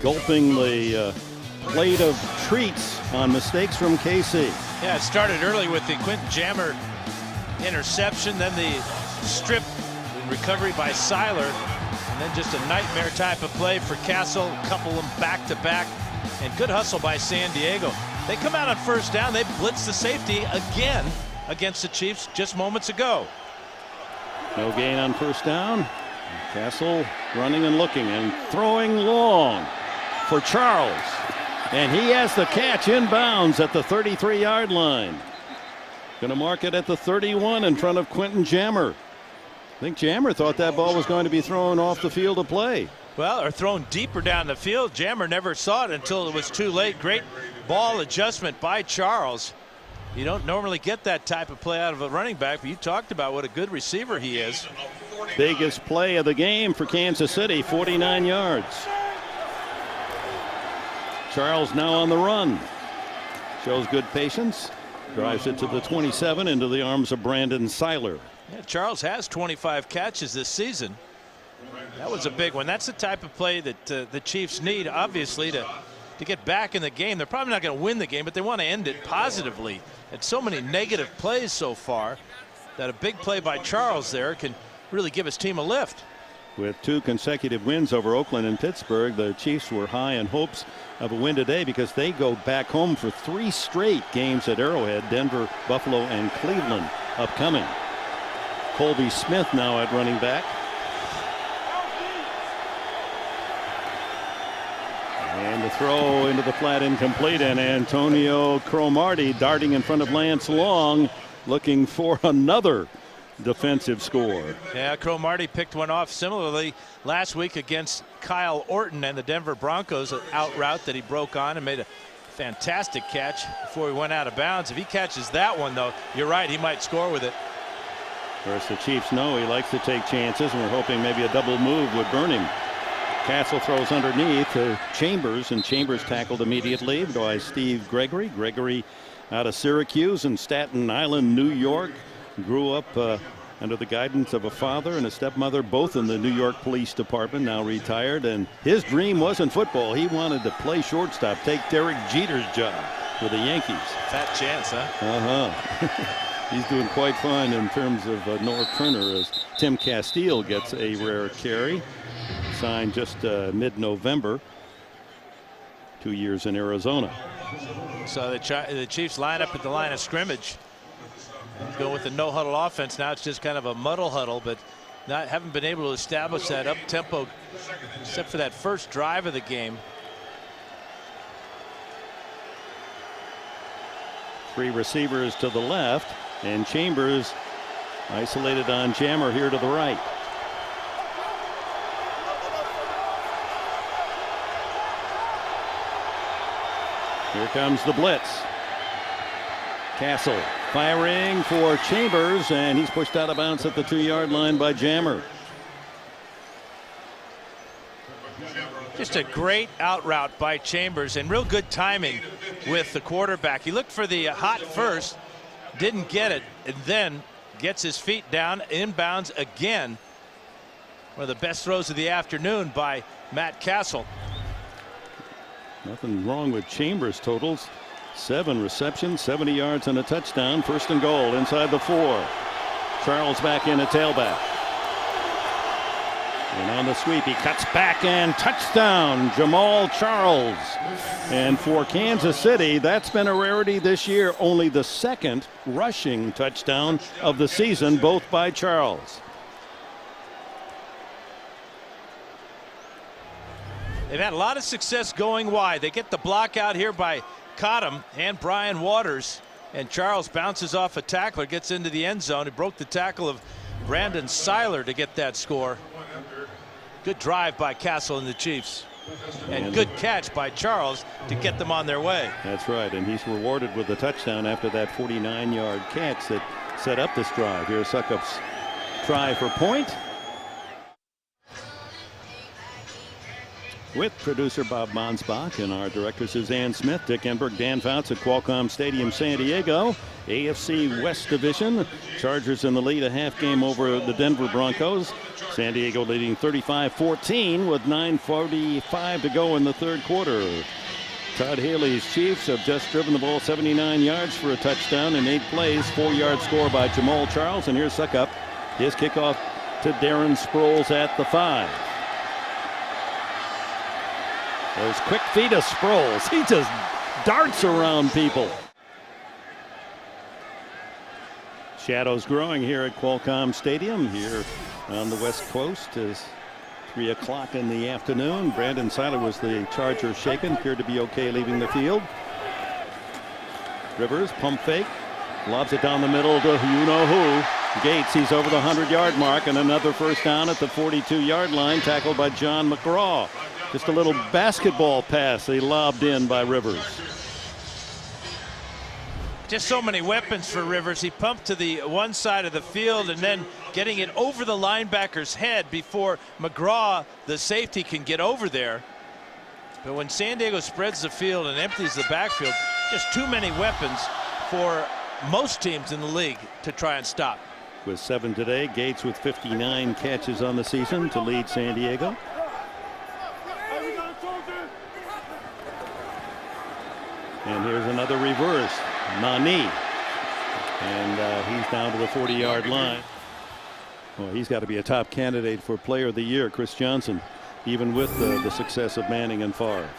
gulping the plate of treats on mistakes from KC. Yeah, it started early with the Quentin Jammer interception, then the strip and recovery by Seiler, and then just a nightmare type of play for Castle. Couple them back to back, and good hustle by San Diego. They come out on first down. They blitz the safety again against the Chiefs just moments ago. No gain on first down. Castle running and looking and throwing long for Charles. And he has the catch inbounds at the 33-yard line. Going to mark it at the 31 in front of Quentin Jammer. I think Jammer thought that ball was going to be thrown off the field of play. Well, or thrown deeper down the field. Jammer never saw it until it was too late. Great ball adjustment by Charles. You don't normally get that type of play out of a running back, but you talked about what a good receiver he is. Biggest play of the game for Kansas City, 49 yards. Charles now on the run. Shows good patience. Drives it to the 27 into the arms of Brandon Seiler. Yeah, Charles has 25 catches this season. That was a big one. That's the type of play that the Chiefs need, obviously, to get back in the game. They're probably not going to win the game, but they want to end it positively. It's so many negative plays so far that a big play by Charles there can really give his team a lift. With 2 consecutive wins over Oakland and Pittsburgh, the Chiefs were high in hopes of a win today because they go back home for 3 straight games at Arrowhead. Denver, Buffalo, and Cleveland upcoming. Colby Smith now at running back. And the throw into the flat incomplete, and Antonio Cromartie darting in front of Lance Long, looking for another defensive score. Yeah, Cromartie picked one off similarly last week against Kyle Orton and the Denver Broncos, an out route that he broke on and made a fantastic catch before he went out of bounds. If he catches that one, though, you're right, he might score with it. Of course, the Chiefs know he likes to take chances, and we're hoping maybe a double move would burn him. Castle throws underneath to Chambers, and Chambers tackled immediately by Steve Gregory. Gregory out of Syracuse and Staten Island, New York. Grew up under the guidance of a father and a stepmother, both in the New York Police Department, now retired. And his dream wasn't football. He wanted to play shortstop, take Derek Jeter's job with the Yankees. Fat chance, huh? Uh-huh. He's doing quite fine in terms of North Turner as Tim Castile gets a rare carry. Signed just mid-November. 2 years in Arizona. So the Chiefs line up at the line of scrimmage. Go with the no huddle offense. Now it's just kind of a muddle huddle, but haven't been able to establish that up tempo except for that first drive of the game. 3 receivers to the left, and Chambers Isolated on Jammer here to the right. Here comes the blitz. Castle firing for Chambers, and he's pushed out of bounds at the 2-yard line by Jammer. Just a great out route by Chambers and real good timing with the quarterback. He looked for the hot first, didn't get it, and then gets his feet down, inbounds again. One of the best throws of the afternoon by Matt Castle. Nothing wrong with Chambers' totals. 7 receptions, 70 yards, and a touchdown. 1st and goal inside the 4. Charles back in at tailback. And on the sweep, he cuts back and touchdown, Jamal Charles. And for Kansas City, that's been a rarity this year. Only the 2nd rushing touchdown of the season, both by Charles. They've had a lot of success going wide. They get the block out here by Cottom and Brian Waters, and Charles bounces off a tackler, gets into the end zone. He broke the tackle of Brandon Seiler to get that score. Good drive by Castle and the Chiefs, and good catch by Charles to get them on their way. That's right, and he's rewarded with a touchdown after that 49-yard catch that set up this drive. Here's Suckup's try for point. With producer Bob Monsbach and our director Suzanne Smith, Dick Enberg, Dan Fouts at Qualcomm Stadium, San Diego. AFC West Division. Chargers in the lead, a half game over the Denver Broncos. San Diego leading 35-14 with 9:45 to go in the 3rd quarter. Todd Haley's Chiefs have just driven the ball 79 yards for a touchdown in 8 plays. 4-yard score by Jamal Charles. And here's Suckup. His kickoff to Darren Sproles at the 5. Those quick feet of Sproles. He just darts around people. Shadows growing here at Qualcomm Stadium here on the West Coast. Is 3 o'clock in the afternoon. Brandon Seiler was the Charger shaken. Appeared to be okay leaving the field. Rivers pump fake. Lobs it down the middle to you-know-who. Gates, he's over the 100-yard mark, and another first down at the 42-yard line, tackled by John McGraw. Just a little basketball pass they lobbed in by Rivers. Just so many weapons for Rivers. He pumped to the one side of the field and then getting it over the linebacker's head before McGraw, the safety, can get over there. But when San Diego spreads the field and empties the backfield, just too many weapons for most teams in the league to try and stop. With 7 today, Gates with 59 catches on the season to lead San Diego. And here's another reverse. Nani. And he's down to the 40-yard line. Well, he's got to be a top candidate for Player of the Year, Chris Johnson, even with the success of Manning and Favre.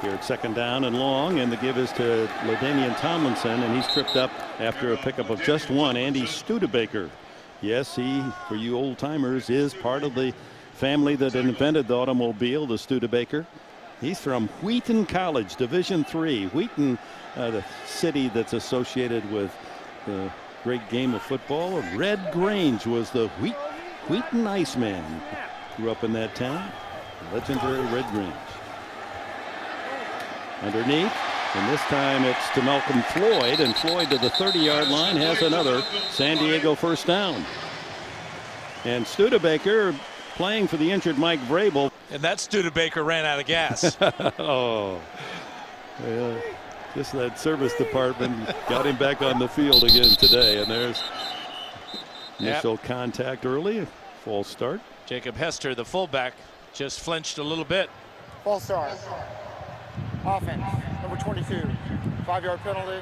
Here it's 2nd down and long, and the give is to LaDainian Tomlinson, and he's tripped up after a pickup of just 1. Andy Studebaker. Yes, he, for you old-timers, is part of the family that invented the automobile, the Studebaker. He's from Wheaton College, Division III. Wheaton, the city that's with the great game of football. Red Grange was the Wheaton Iceman. Grew up in that town. Legendary Red Grange. Underneath, and this time it's to Malcolm Floyd, and Floyd to the 30-yard line has another San Diego first down. And Studebaker playing for the injured Mike Vrabel. And that Studebaker ran out of gas. Oh, yeah. Just that service department got him back on the field again today. And there's initial contact early, false start. Jacob Hester, the fullback, just flinched a little bit. False start. Offense, number 22. 5-yard penalty.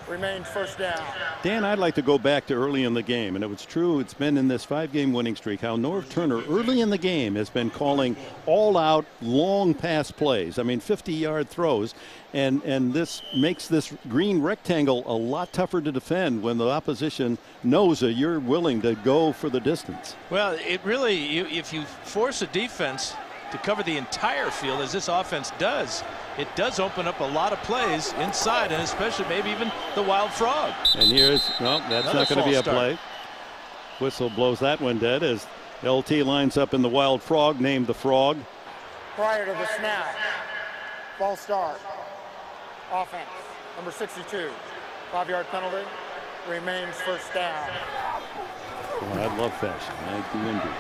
Remains first down. Dan, I'd like to go back to early in the game, and it was true. It's been in this 5-game winning streak how Norv Turner early in the game has been calling all-out long pass plays. I mean, 50-yard throws, and this makes this green rectangle a lot tougher to defend when the opposition knows that you're willing to go for the distance. Well, it really, if you force a defense to cover the entire field as this offense does, it does open up a lot of plays inside, and especially maybe even the Wild Frog. And here's, no, that's Another not going to be a false play. Whistle blows that one dead as LT lines up in the Wild Frog, named the Frog. Prior to the snap, false start. Offense, number 62. 5-yard penalty. Remains first down. Well, I love fashion. I do indeed.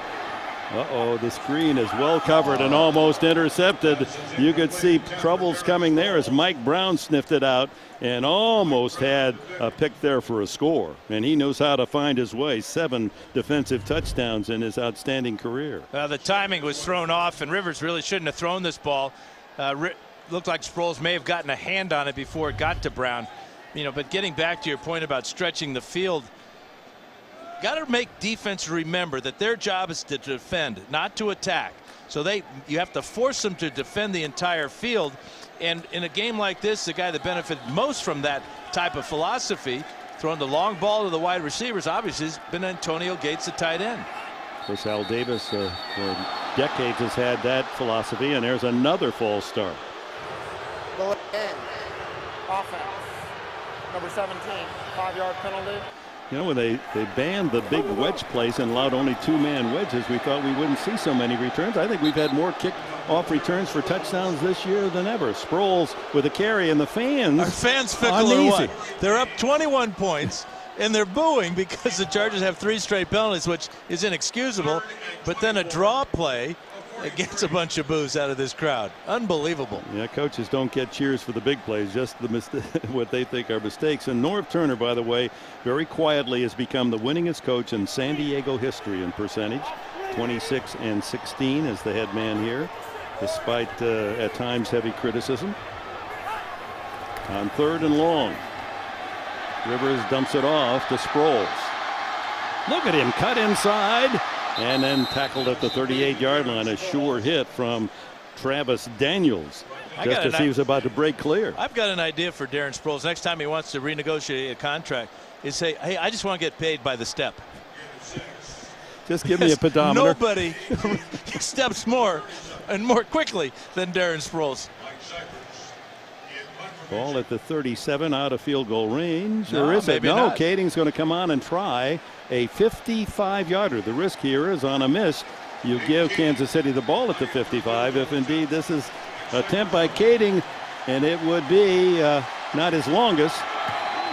Uh-oh, the screen is well covered and almost intercepted. You could see troubles coming there as Mike Brown sniffed it out and almost had a pick there for a score. And he knows how to find his way. 7 defensive touchdowns in his outstanding career. The timing was thrown off, and Rivers really shouldn't have thrown this ball. Looked like Sproles may have gotten a hand on it before it got to Brown. You know, but getting back to your point about stretching the field, got to make defense remember that their job is to defend, not to attack. So you have to force them to defend the entire field. And in a game like this, the guy that benefited most from that type of philosophy, throwing the long ball to the wide receivers, obviously has been Antonio Gates, the tight end. Of course, Al Davis for decades has had that philosophy, and there's another false start. Go in. Offense, number 17. 5-yard penalty. You know, when they banned the big wedge plays and allowed only 2-man wedges, we thought we wouldn't see so many returns. I think we've had more kick-off returns for touchdowns this year than ever. Sproles with a carry, and the fans. Are fans fickle or what? They're up 21 points, and they're booing because the Chargers have 3 straight penalties, which is inexcusable. But then a draw play gets a bunch of boos out of this crowd. Unbelievable. Yeah, coaches don't get cheers for the big plays, just the what they think are mistakes. And Norv Turner, by the way, very quietly has become the winningest coach in San Diego history in percentage. 26-16 as the head man here, despite at times heavy criticism. On 3rd and long, Rivers dumps it off to Sproles. Look at him cut inside. And then tackled at the 38-yard line. A sure hit from Travis Daniels just as he was about to break clear. I've got an idea for Darren Sproles. Next time he wants to renegotiate a contract, is say, hey, I just want to get paid by the step. Just give me a pedometer. Nobody steps more and more quickly than Darren Sproles. Ball at the 37, out of field goal range. No, or is it? maybe No, not. Kading's going to come on and try a 55-yarder. The risk here is on a miss. You give Kansas City the ball at the 55 if indeed this is an attempt by Kading, and it would be not his longest.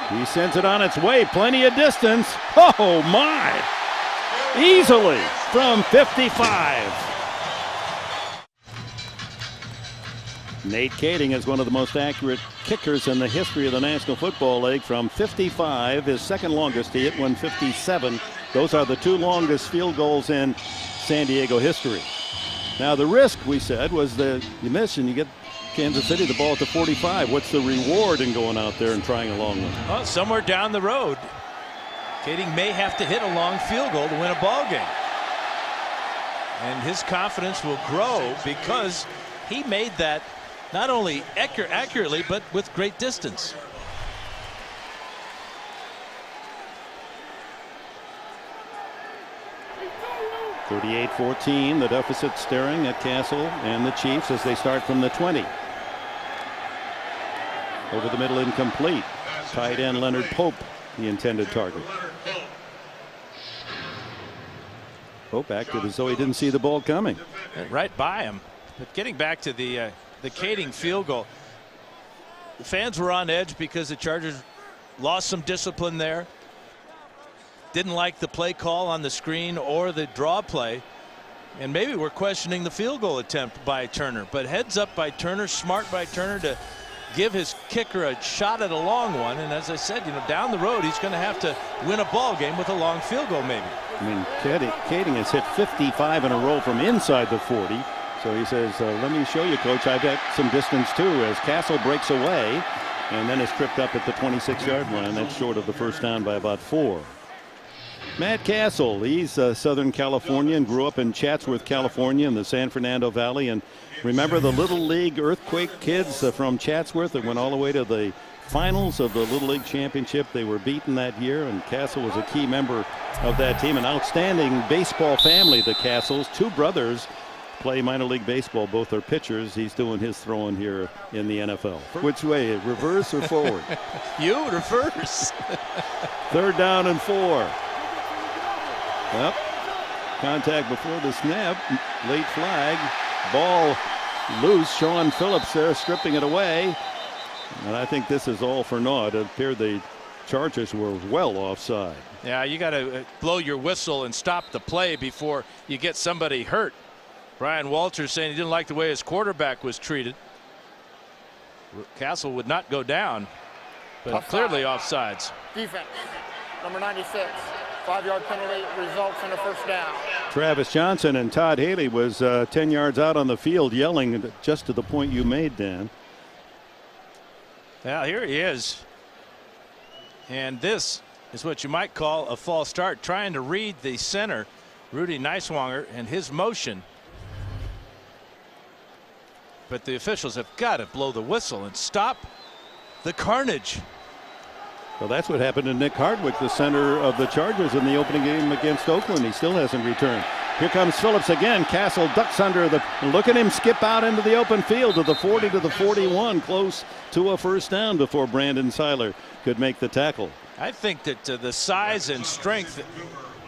He sends it on its way. Plenty of distance. Oh, my. Easily from 55. Nate Kading is one of the most accurate kickers in the history of the National Football League from 55. His second longest, he hit 157. Those are the 2 longest field goals in San Diego history. Now the risk, we said, was that you miss and you get Kansas City the ball at the 45. What's the reward in going out there and trying a long one? Well, somewhere down the road, Kading may have to hit a long field goal to win a ball game. And his confidence will grow because he made that not only accurately, but with great distance. (38-14). The deficit staring at Castle and the Chiefs as they start from the 20. Over the middle, incomplete. Tight end Leonard Pope, the intended target. Pope acted as though he didn't see the ball coming. Right by him. But getting back to the Kading field goal, the fans were on edge because the Chargers lost some discipline there. Didn't like the play call on the screen or the draw play, and maybe we're questioning the field goal attempt by Turner. But heads up by Turner, smart by Turner to give his kicker a shot at a long one. And as I said, you know, down the road he's going to have to win a ball game with a long field goal maybe. I mean, Kading has hit 55 in a row from inside the 40. So he says, let me show you, Coach, I've got some distance too, as Castle breaks away and then is tripped up at the 26-yard line. That's short of the first down by about 4. Matt Castle, he's Southern Californian, grew up in Chatsworth, California in the San Fernando Valley. And remember the Little League Earthquake kids from Chatsworth that went all the way to the finals of the Little League Championship? They were beaten that year, and Castle was a key member of that team. An outstanding baseball family, the Castles. 2 brothers play minor league baseball. Both are pitchers. He's doing his throwing here in the NFL. Which way, reverse or forward? You reverse. 3rd down and 4. Yep. Contact before the snap. Late flag. Ball loose. Sean Phillips there stripping it away. And I think this is all for naught. It appeared the Chargers were well offside. Yeah, you got to blow your whistle and stop the play before you get somebody hurt. Brian Walters saying he didn't like the way his quarterback was treated. Castle would not go down, but clearly offsides. Defense, number 96. 5-yard penalty results in a 1st down. Travis Johnson and Todd Haley was 10 yards out on the field yelling just to the point you made, Dan. Yeah, here he is. And this is what you might call a false start, trying to read the center, Rudy Neiswanger, and his motion. But the officials have got to blow the whistle and stop the carnage. Well, that's what happened to Nick Hardwick, the center of the Chargers, in the opening game against Oakland. He still hasn't returned. Here comes Phillips again. Castle ducks under the. Look at him skip out into the open field to the 40 to the 41, close to a 1st down before Brandon Seiler could make the tackle. I think that the size and strength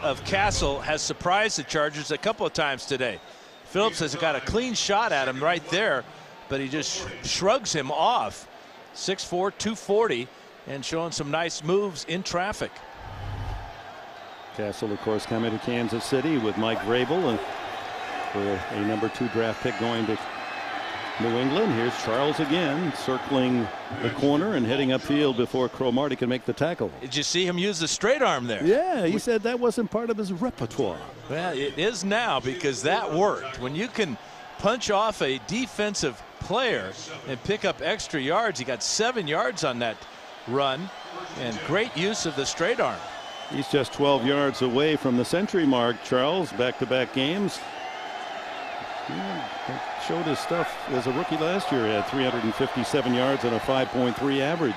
of Castle has surprised the Chargers a couple of times today. Phillips has got a clean shot at him right there, but he just shrugs him off. 6'4", 240, and showing some nice moves in traffic. Castle, of course, coming to Kansas City with Mike Vrabel and for a number 2 draft pick going to New England. Here's Charles again, circling the corner and heading upfield before Cromartie can make the tackle. Did you see him use the straight arm there? Yeah, he said that wasn't part of his repertoire. Well, it is now, because that worked. When you can punch off a defensive player and pick up extra yards, he got 7 yards on that run, and great use of the straight arm. He's just 12 yards away from the century mark, Charles. Back-to-back games. Yeah, showed his stuff as a rookie last year. He had 357 yards and a 5.3 average.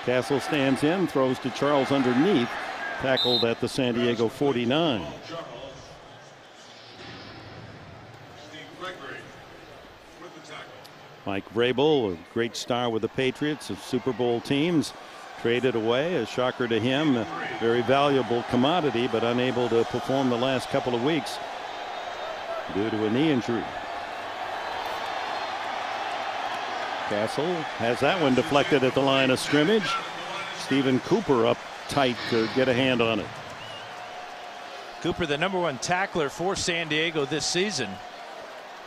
Castle stands in, throws to Charles underneath, tackled at the San Diego 49. Mike Vrabel, a great star with the Patriots of Super Bowl teams, traded away, a shocker to him, a very valuable commodity, but unable to perform the last couple of weeks due to a knee injury. Castle has that one deflected at the line of scrimmage. Stephen Cooper up tight to get a hand on it. Cooper, the #1 tackler for San Diego this season.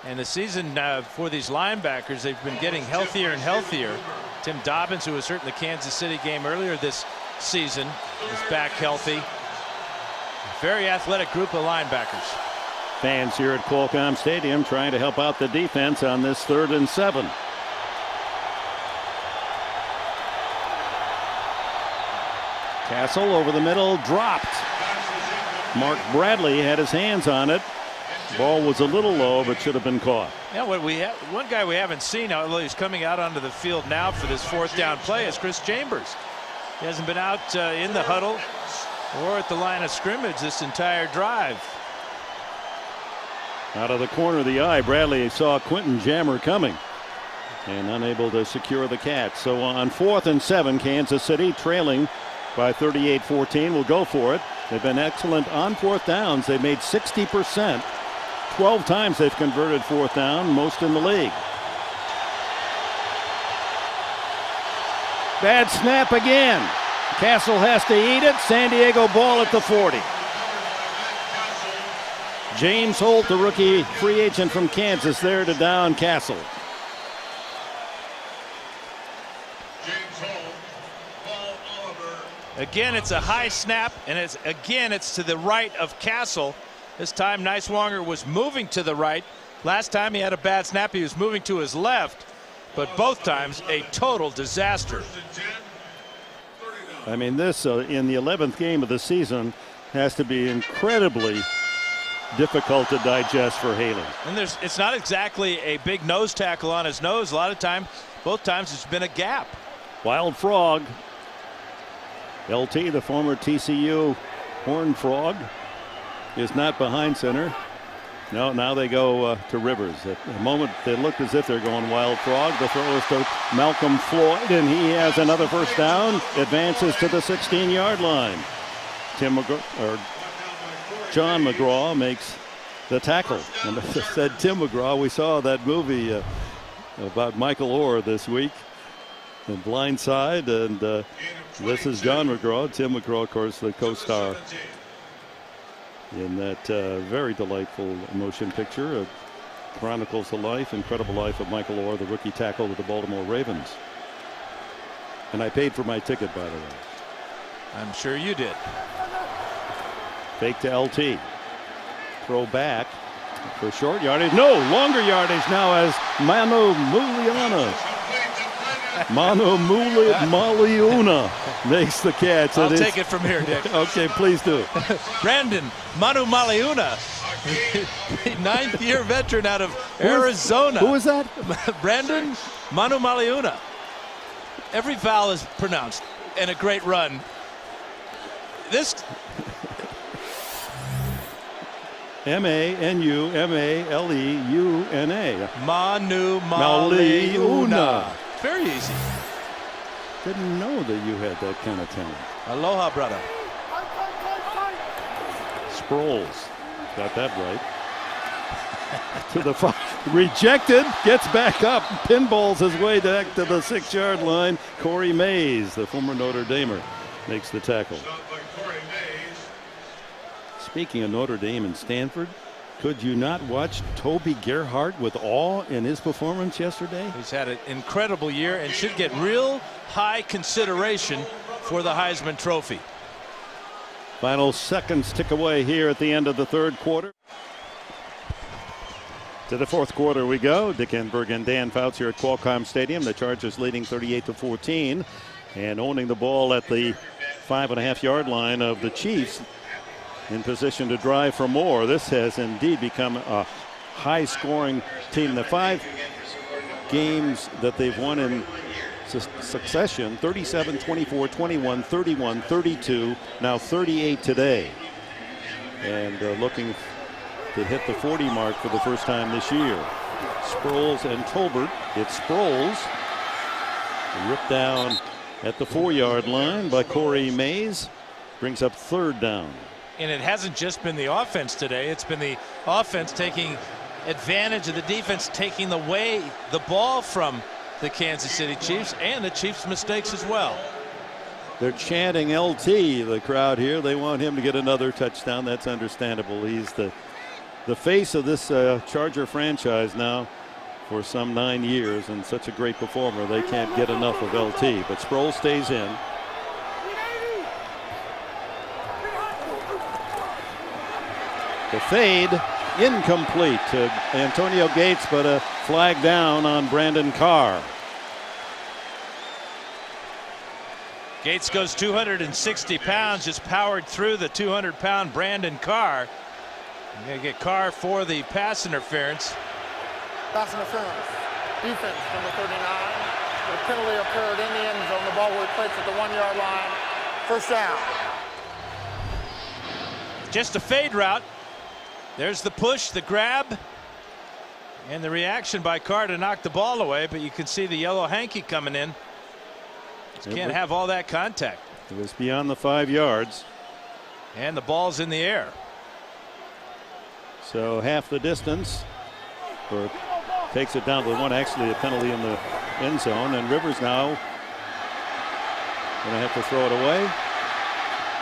And the season for these linebackers, they've been getting healthier and healthier. Tim Dobbins, who was hurt in the Kansas City game earlier this season, is back healthy. Very athletic group of linebackers. Fans here at Qualcomm Stadium trying to help out the defense on this 3rd and 7. Castle over the middle, dropped. Mark Bradley had his hands on it. Ball was a little low, but should have been caught. Yeah, what we have, one guy we haven't seen, although he's coming out onto the field now for this 4th down play, is Chris Chambers. He hasn't been out in the huddle or at the line of scrimmage this entire drive. Out of the corner of the eye, Bradley saw Quentin Jammer coming and unable to secure the catch. So on 4th and 7, Kansas City trailing by 38-14 will go for it. They've been excellent on 4th downs. They made 60%. 12 times they've converted 4th down, most in the league. Bad snap again. Castle has to eat it. San Diego ball at the 40. James Holt, the rookie free agent from Kansas, there to down Castle. Again, it's a high snap, and it's to the right of Castle. This time Neiswanger was moving to the right. Last time he had a bad snap, he was moving to his left, but both times a total disaster. I mean, this in the 11th game of the season has to be incredibly difficult to digest for Haley. And it's not exactly a big nose tackle on his nose. A lot of times, both times it's been a gap. Wild Frog. LT, the former TCU Horned Frog, is not behind center. No, now they go to Rivers. At the moment, they looked as if they're going wild frog. The throw is to Malcolm Floyd, and he has another first down. Advances to the 16-yard line. John McGraw makes the tackle. And as I said, Tim McGraw, we saw that movie about Michael Orr this week, The Blind Side, and this is John McGraw. Tim McGraw, of course, the co-star in that very delightful motion picture. It chronicles the incredible life of Michael Orr, the rookie tackle with the Baltimore Ravens. And I paid for my ticket, by the way. I'm sure you did. Fake to LT. Throw back for short yardage. No, longer yardage now as Manu Maliuna makes the catch. I'll take it from here, Dick. Okay, please do. Brandon Manu Maliuna, ninth-year veteran out of Arizona. Who is that? Brandon Manu Maliuna. Every vowel is pronounced, and a great run. This Manumaleuna. Manu Maliuna. Very easy. Didn't know that you had that kind of talent. Aloha, brother. Sproles got that right. To the front. Rejected. Gets back up. Pinballs his way back to the 6-yard line. Corey Mays, the former Notre Damer, makes the tackle. Speaking of Notre Dame and Stanford, could you not watch Toby Gerhart with awe in his performance yesterday? He's had an incredible year and should get real high consideration for the Heisman Trophy. Final seconds tick away here at the end of the third quarter. To the fourth quarter we go. Dick Enberg and Dan Fouts here at Qualcomm Stadium. The Chargers leading 38-14 and owning the ball at the 5.5-yard line of the Chiefs, in position to drive for more. This has indeed become a high-scoring team. The 5 games that they've won in succession, 37, 24, 21, 31, 32, now 38 today. And looking to hit the 40 mark for the first time this year. Sproles and Tolbert. It's Sproles. Ripped down at the 4-yard line by Corey Mays. Brings up third down. And it hasn't just been the offense today. It's been the offense taking advantage of the defense, taking the ball from the Kansas City Chiefs, and the Chiefs' mistakes as well. They're chanting LT, the crowd here. They want him to get another touchdown. That's understandable. He's the face of this Charger franchise now for some 9 years, and such a great performer. They can't get enough of LT. But Sproles stays in. The fade incomplete to Antonio Gates, but a flag down on Brandon Carr. Gates goes 260 pounds, just powered through the 200-pound Brandon Carr. You're going to get Carr for the pass interference. Pass interference. Defense, number 39. The penalty occurred in the end zone. The ball was placed at the 1-yard line. First down. Just a fade route. There's the push, the grab, and the reaction by Carr to knock the ball away, but you can see the yellow hanky coming in. Just can't have all that contact. It was beyond the 5 yards. And the ball's in the air. So half the distance, or takes it down to the 1, actually a penalty in the end zone, and Rivers now going to have to throw it away,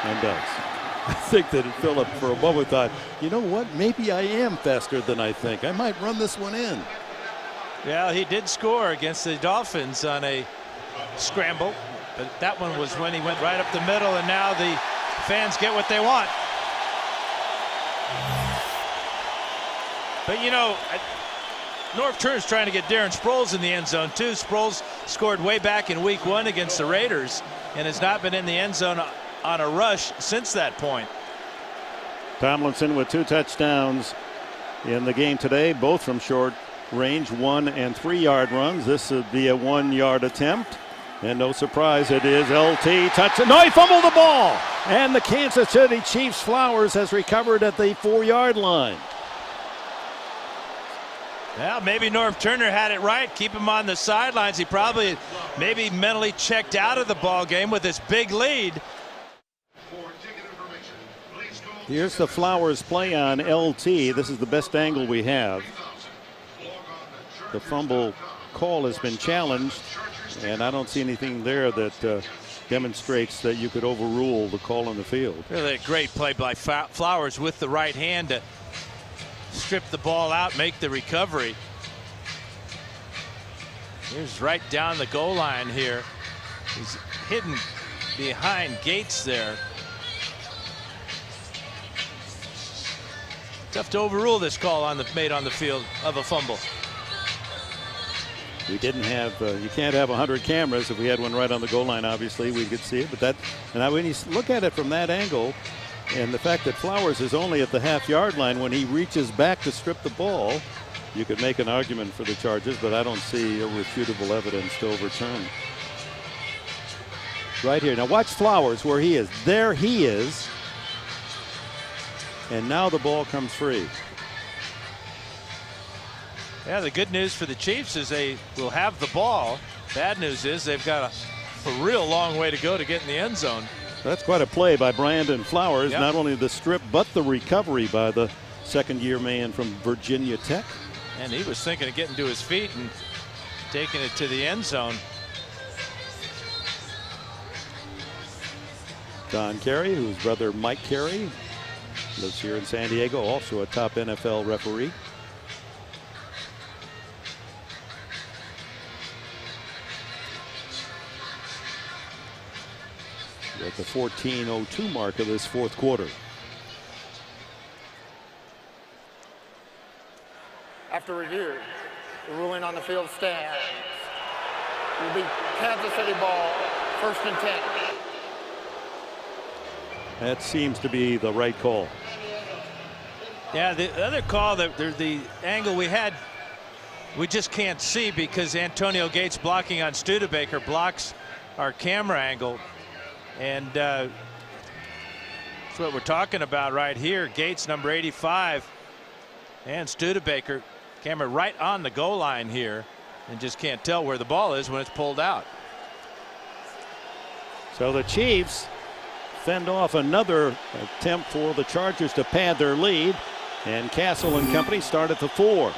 and does. I think that Phillip for a moment thought, you know what, maybe I am faster than I think. I might run this one in. Yeah, he did score against the Dolphins on a scramble, but that one was when he went right up the middle, and now the fans get what they want. But you know, Norv Turner's trying to get Darren Sproles in the end zone too. Sproles scored way back in week 1 against the Raiders and has not been in the end zone on a rush since that point. Tomlinson with 2 touchdowns in the game today, both from short range, 1- and 3-yard runs. This would be a 1-yard attempt, and no surprise, it is LT touch. No, he fumbled the ball, and the Kansas City Chiefs Flowers has recovered at the 4-yard line. Well, maybe Norm Turner had it right. Keep him on the sidelines. He probably maybe mentally checked out of the ball game with this big lead. Here's the Flowers play on LT. This is the best angle we have. The fumble call has been challenged, and I don't see anything there that demonstrates that you could overrule the call on the field. Really a great play by Flowers with the right hand to strip the ball out, make the recovery. Here's right down the goal line here. He's hidden behind Gates there. Tough to overrule this call on the made on the field of a fumble. We didn't have, you can't have 100 cameras. If we had one right on the goal line, obviously we could see it. But that, and when you look at it from that angle, and the fact that Flowers is only at the half-yard line when he reaches back to strip the ball, you could make an argument for the Chargers, but I don't see irrefutable evidence to overturn. Right here. Now watch Flowers where he is. There he is. And now the ball comes free. Yeah, the good news for the Chiefs is they will have the ball. Bad news is they've got a real long way to go to get in the end zone. That's quite a play by Brandon Flowers. Yep. Not only the strip, but the recovery by the second-year man from Virginia Tech. And he was thinking of getting to his feet and taking it to the end zone. Don Carey, whose brother Mike Carey lives here in San Diego, also a top NFL referee. We're at the 14:02 mark of this fourth quarter. After review, the ruling on the field stands. It will be Kansas City ball, 1st and 10. That seems to be the right call. Yeah, the other call, the angle we had, we just can't see because Antonio Gates blocking on Studebaker blocks our camera angle. And that's what we're talking about right here. Gates, number 85, and Studebaker, camera right on the goal line here, and just can't tell where the ball is when it's pulled out. So the Chiefs fend off another attempt for the Chargers to pad their lead, and Castle and company start at the 4.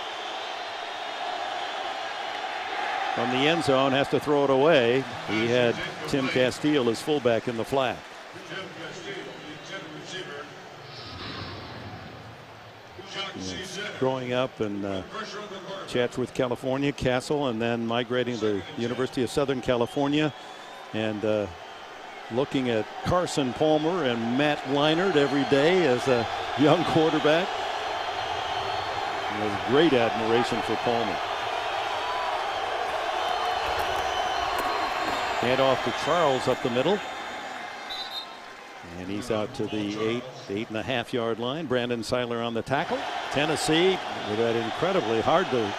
From the end zone, has to throw it away. He had Tim Castile as fullback in the flat. Growing up in Chatsworth, California, Castle, and then migrating to the University of Southern California, and looking at Carson Palmer and Matt Leinart every day as a young quarterback. And has great admiration for Palmer. Hand off to Charles up the middle. And he's out to the 8.5 yard line. Brandon Seiler on the tackle. Tennessee with that incredibly hard to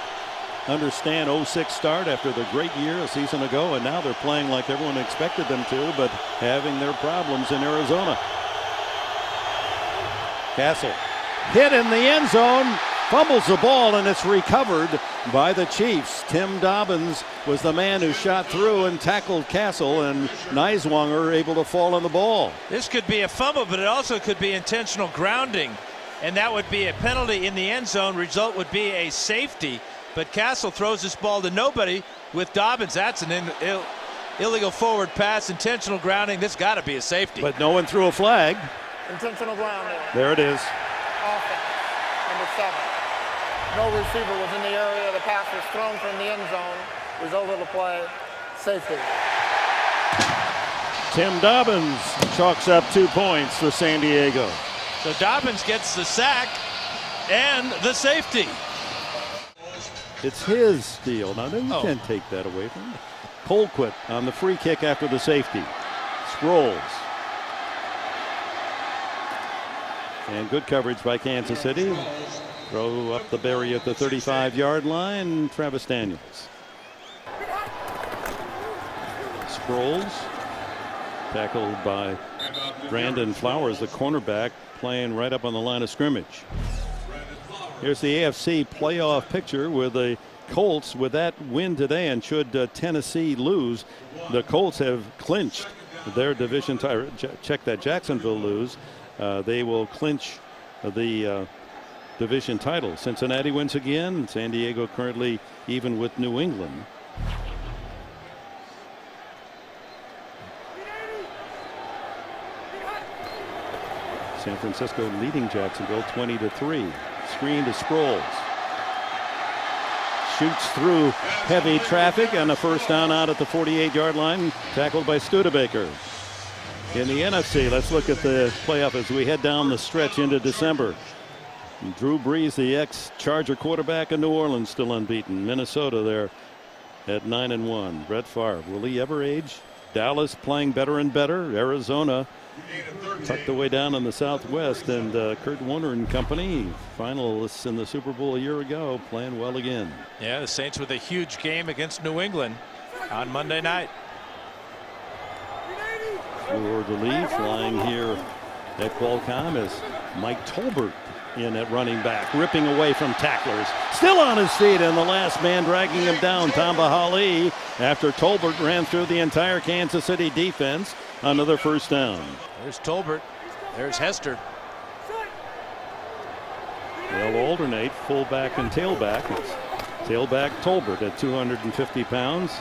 understand 0-6 start after the great year a season ago, and now they're playing like everyone expected them to, but having their problems in Arizona. Castle hit in the end zone, fumbles the ball, and it's recovered by the Chiefs. Tim Dobbins was the man who shot through and tackled Castle, and Neiswanger able to fall on the ball. This could be a fumble, but it also could be intentional grounding, and that would be a penalty in the end zone. Result would be a safety, but Castle throws this ball to nobody with Dobbins. That's an illegal forward pass, intentional grounding. This got to be a safety. But no one threw a flag. Intentional grounding. There it is. Offense, number 7. No receiver was in the area. The pass was thrown from the end zone. Result of the play, safety. Tim Dobbins chalks up 2 points for San Diego. So Dobbins gets the sack and the safety. It's his deal. Now, you can't take that away from him. Colquitt on the free kick after the safety. Sproles. And good coverage by Kansas City. Throw up the barrier at the 35 yard line. Travis Daniels. Sproles. Tackled by Brandon Flowers, the cornerback, playing right up on the line of scrimmage. Here's the AFC playoff picture with the Colts with that win today, and should Tennessee lose, the Colts have clinched their division title. Check that, Jacksonville lose, they will clinch the division title. Cincinnati wins again. San Diego currently even with New England. San Francisco leading Jacksonville 20-3. Screen to Sproles. Shoots through heavy traffic, and a first down out at the 48-yard line, tackled by Studebaker. In the NFC, let's look at the playoff as we head down the stretch into December. Drew Brees, the ex-Charger quarterback in New Orleans, still unbeaten. Minnesota there at 9-1. Brett Favre, will he ever age? Dallas playing better and better. Arizona tucked away down in the Southwest, and Kurt Warner and company, finalists in the Super Bowl a year ago, playing well again. Yeah, the Saints with a huge game against New England on Monday night. For the lead, flying here at Qualcomm is Mike Tolbert in at running back, ripping away from tacklers. Still on his feet, and the last man dragging him down, Tamba Hali, after Tolbert ran through the entire Kansas City defense. Another first down. There's Tolbert. There's Hester. They'll alternate fullback and tailback. It's tailback Tolbert at 250 pounds,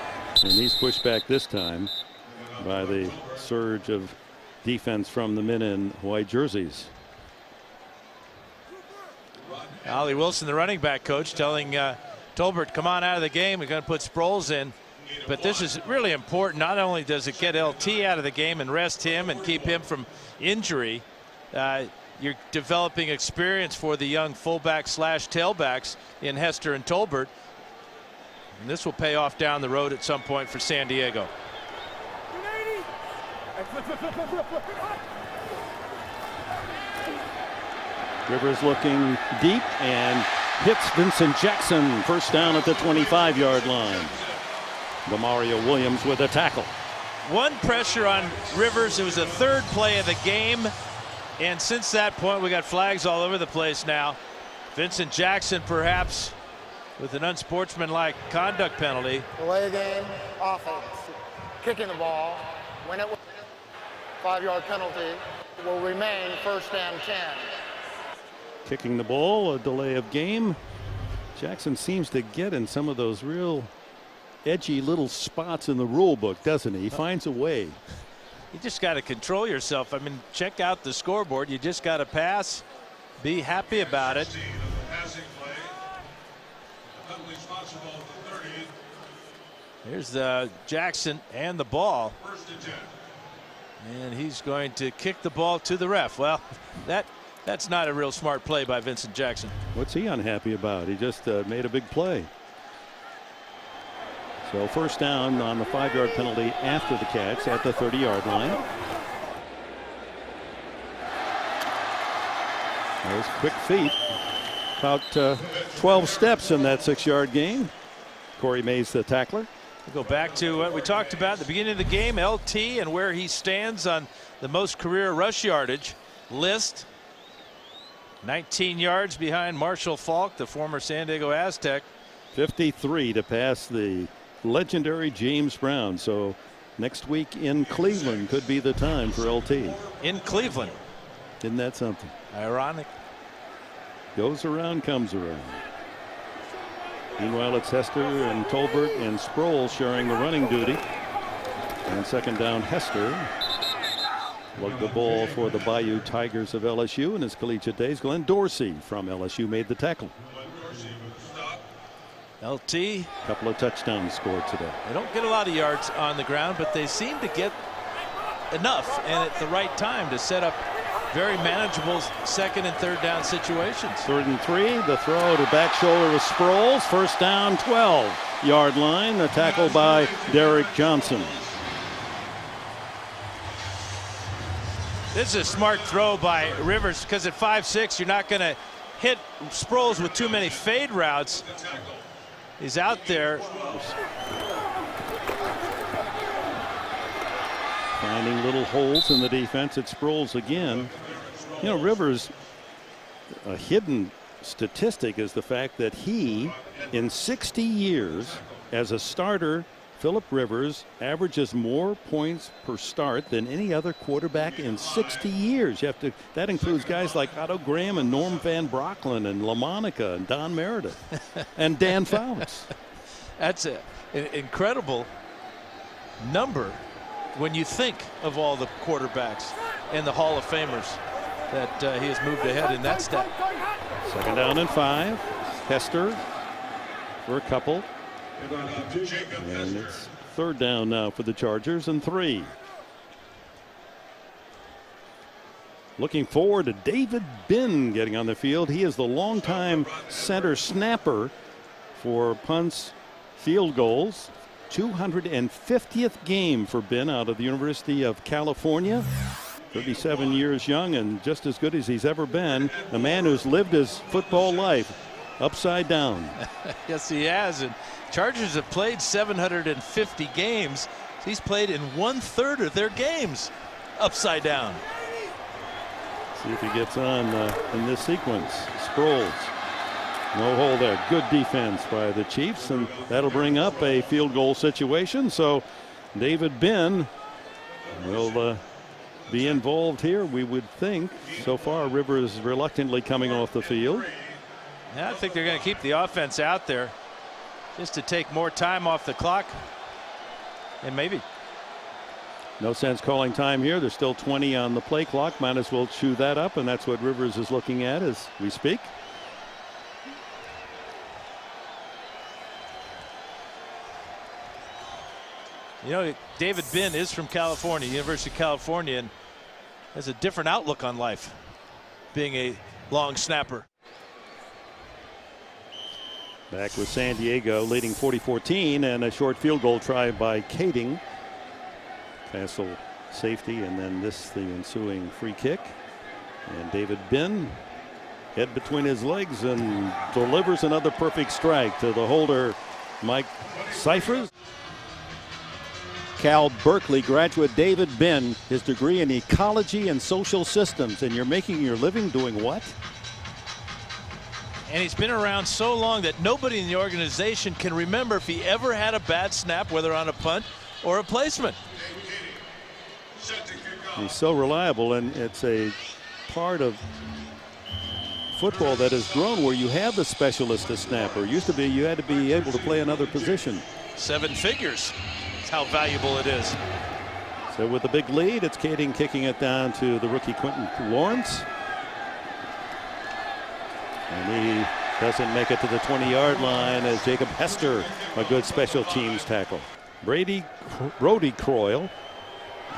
and he's pushed back this time by the surge of defense from the men in white jerseys. Ollie Wilson, the running back coach, telling Tolbert, come on out of the game. We're going to put Sproles in. But this is really important. Not only does it get LT out of the game and rest him and keep him from injury, you're developing experience for the young fullback / tailbacks in Hester and Tolbert. And this will pay off down the road at some point for San Diego. Rivers looking deep and hits Vincent Jackson. First down at the 25-yard line. Demario Williams with a tackle. One pressure on Rivers. It was the third play of the game, and since that point we got flags all over the place now. Vincent Jackson perhaps with an unsportsmanlike conduct penalty. Delay game offense. Kicking the ball. When it was 5-yard penalty, will remain first and 10. Kicking the ball, a delay of game. Jackson seems to get in some of those real edgy little spots in the rule book, doesn't he? He finds a way. You just got to control yourself. I mean, check out the scoreboard. You just got to pass, be happy about it. Here's Jackson and the ball, and he's going to kick the ball to the ref. Well, that's not a real smart play by Vincent Jackson. What's he unhappy about? He just made a big play. So first down on the 5-yard penalty after the catch at the 30-yard line. Those quick feet. About 12 steps in that 6-yard gain. Corey Mays, the tackler. We'll go back to what we talked about at the beginning of the game, LT, and where he stands on the most career rush yardage list. 19 yards behind Marshall Faulk, the former San Diego Aztec. 53 to pass the legendary James Brown. So next week in Cleveland could be the time for LT. In Cleveland. Isn't that something? Ironic. Goes around, comes around. Meanwhile, it's Hester and Tolbert and Sproles sharing the running duty. And second down, Hester. Lugged the ball for the Bayou Tigers of LSU in his collegiate days. Glenn Dorsey from LSU made the tackle. LT. A couple of touchdowns scored today. They don't get a lot of yards on the ground, but they seem to get enough and at the right time to set up very manageable second and third down situations. 3rd and 3. The throw to back shoulder with Sproles. First down, 12-yard line. The tackle by Derek Johnson. This is a smart throw by Rivers because at 5'6", you're not going to hit Sproles with too many fade routes. He's out there finding little holes in the defense. It's Sproles again. You know, Rivers, a hidden statistic is the fact that he, in 60 years as a starter, Philip Rivers averages more points per start than any other quarterback in 60 years. That includes guys like Otto Graham and Norm Van Brocklin and LaMonica and Don Meredith and Dan Fouts. That's an incredible number when you think of all the quarterbacks and the Hall of Famers that he has moved ahead in that stat. 2nd down and 5. Hester for a couple. And it's 3rd down now for the Chargers and 3. Looking forward to David Binn getting on the field. He is the longtime center snapper for punts, field goals. 250th game for Binn out of the University of California. 37 years young and just as good as he's ever been. A man who's lived his football life upside down. Yes, he has. And Chargers have played 750 games. He's played in 1/3 of their games upside down. See if he gets on in this sequence. Sproles. No hole there. Good defense by the Chiefs, and that'll bring up a field goal situation. So David Binn will be involved here, we would think. So far, Rivers reluctantly coming off the field. Yeah, I think they're going to keep the offense out there just to take more time off the clock. And maybe. No sense calling time here. There's still 20 on the play clock. Might as well chew that up, and that's what Rivers is looking at as we speak. You know, David Binn is from California, University of California, and has a different outlook on life, being a long snapper. Back with San Diego leading 40-14, and a short field goal try by Kading. Castle safety, and then the ensuing free kick. And David Binn, head between his legs, and delivers another perfect strike to the holder, Mike Cyphers. Cal Berkeley graduate David Binn, his degree in ecology and social systems. And you're making your living doing what? And he's been around so long that nobody in the organization can remember if he ever had a bad snap, whether on a punt or a placement. He's so reliable, and it's a part of football that has grown where you have the specialist as snapper. Used to be you had to be able to play another position. 7 figures. That's how valuable it is. So with the big lead, it's Kading kicking it down to the rookie Quentin Lawrence. And he doesn't make it to the 20-yard line as Jacob Hester, a good special teams tackle. Brody Croyle.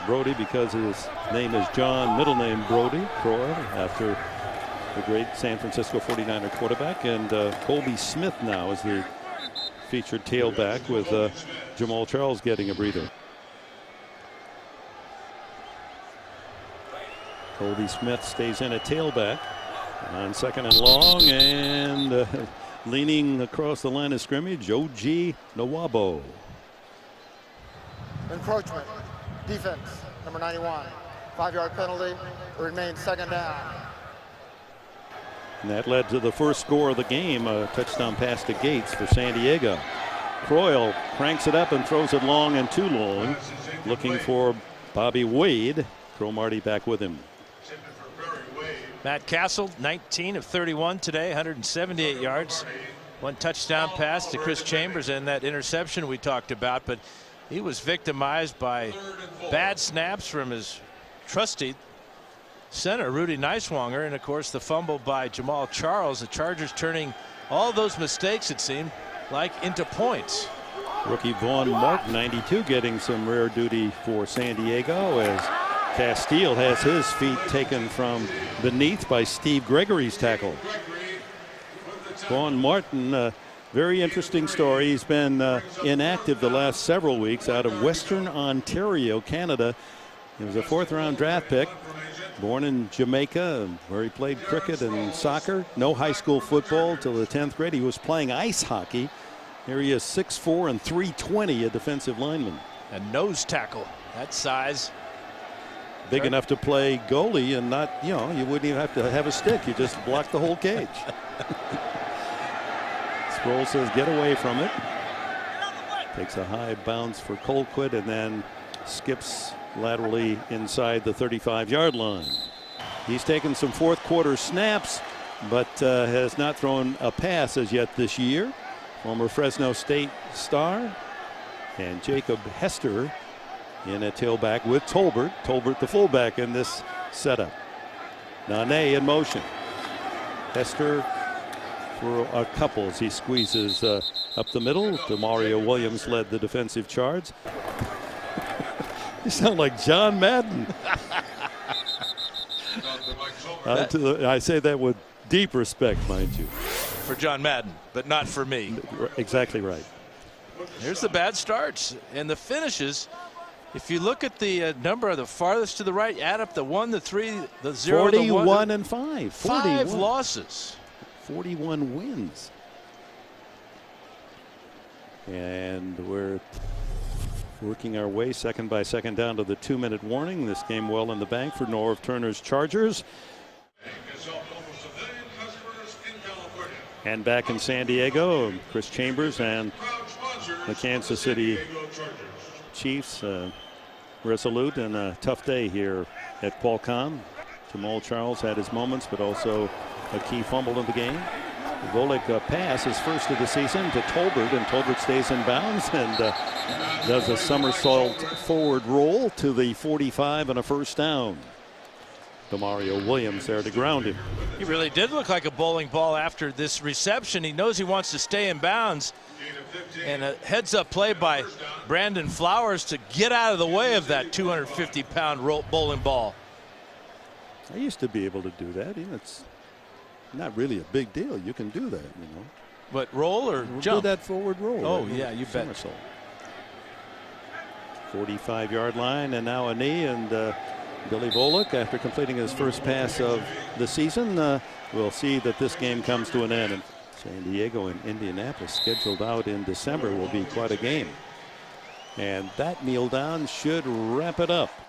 Brody because his name is John, middle name Brody Croyle, after the great San Francisco 49er quarterback. And Colby Smith now is the featured tailback, with Jamal Charles getting a breather. Colby Smith stays in at tailback on 2nd and long, and leaning across the line of scrimmage, O.G. Nwabo. Encroachment. Defense, number 91. 5-yard penalty. It remains 2nd down. And that led to the first score of the game, a touchdown pass to Gates for San Diego. Croyle cranks it up and throws it long and too long, looking for Bobby Wade. Cromartie back with him. Matt Castle, 19 of 31 today, 178 yards. 1 touchdown pass to Chris Chambers, and that interception we talked about, but he was victimized by bad snaps from his trusty center, Rudy Neiswanger, and of course the fumble by Jamal Charles. The Chargers turning all those mistakes, it seemed like, into points. Rookie Vaughn Martin, 92, getting some rare duty for San Diego, as Castile has his feet taken from beneath by Steve Gregory's tackle. Vaughn Martin, very interesting story. He's been inactive the last several weeks out of Western Ontario, Canada. He was a 4th-round draft pick, born in Jamaica, where he played cricket and soccer. No high school football till the 10th grade. He was playing ice hockey. Here he is, 6'4" and 320, a defensive lineman. A nose tackle, that size. big enough to play goalie and not, you know, you wouldn't even have to have a stick. You just block the whole cage. Sproul says get away from it. Takes a high bounce for Colquitt and then skips laterally inside the 35-yard line. He's taken some fourth quarter snaps, but has not thrown a pass as yet this year. Former Fresno State star. And Jacob Hester in a tailback with Tolbert. Tolbert the fullback in this setup. Nane in motion. Hester for a couple as he squeezes up the middle. Demario Williams led the defensive charge. You sound like John Madden. I say that with deep respect, mind you. For John Madden, but not for me. Exactly right. Here's the bad starts and the finishes. If you look at the number of the farthest to the right, add up the 1, the 3, the 0, 41 the 1. and 5. 5 losses. 41 wins. And we're working our way second by second down to the 2-minute warning. This game well in the bank for Norv Turner's Chargers. And back in San Diego, Chris Chambers and the Kansas City Chiefs resolute and a tough day here at Qualcomm. Jamal Charles had his moments, but also a key fumble in the game. The Volek pass is first of the season to Tolbert, and Tolbert stays in bounds and does a somersault forward roll to the 45 and a first down. Demario Williams there to ground him. He really did look like a bowling ball after this reception. He knows he wants to stay in bounds. And a heads-up play by Brandon Flowers to get out of the way of that 250-pound bowling ball. I used to be able to do that. You know, it's not really a big deal. You can do that, you know. But roll or Do jump? that forward roll. Oh, yeah, you bet. 45-yard line, and now a knee, and Billy Volek, after completing his first pass of the season, will see that this game comes to an end. And San Diego and Indianapolis scheduled out in December will be quite a game. And that kneel down should wrap it up.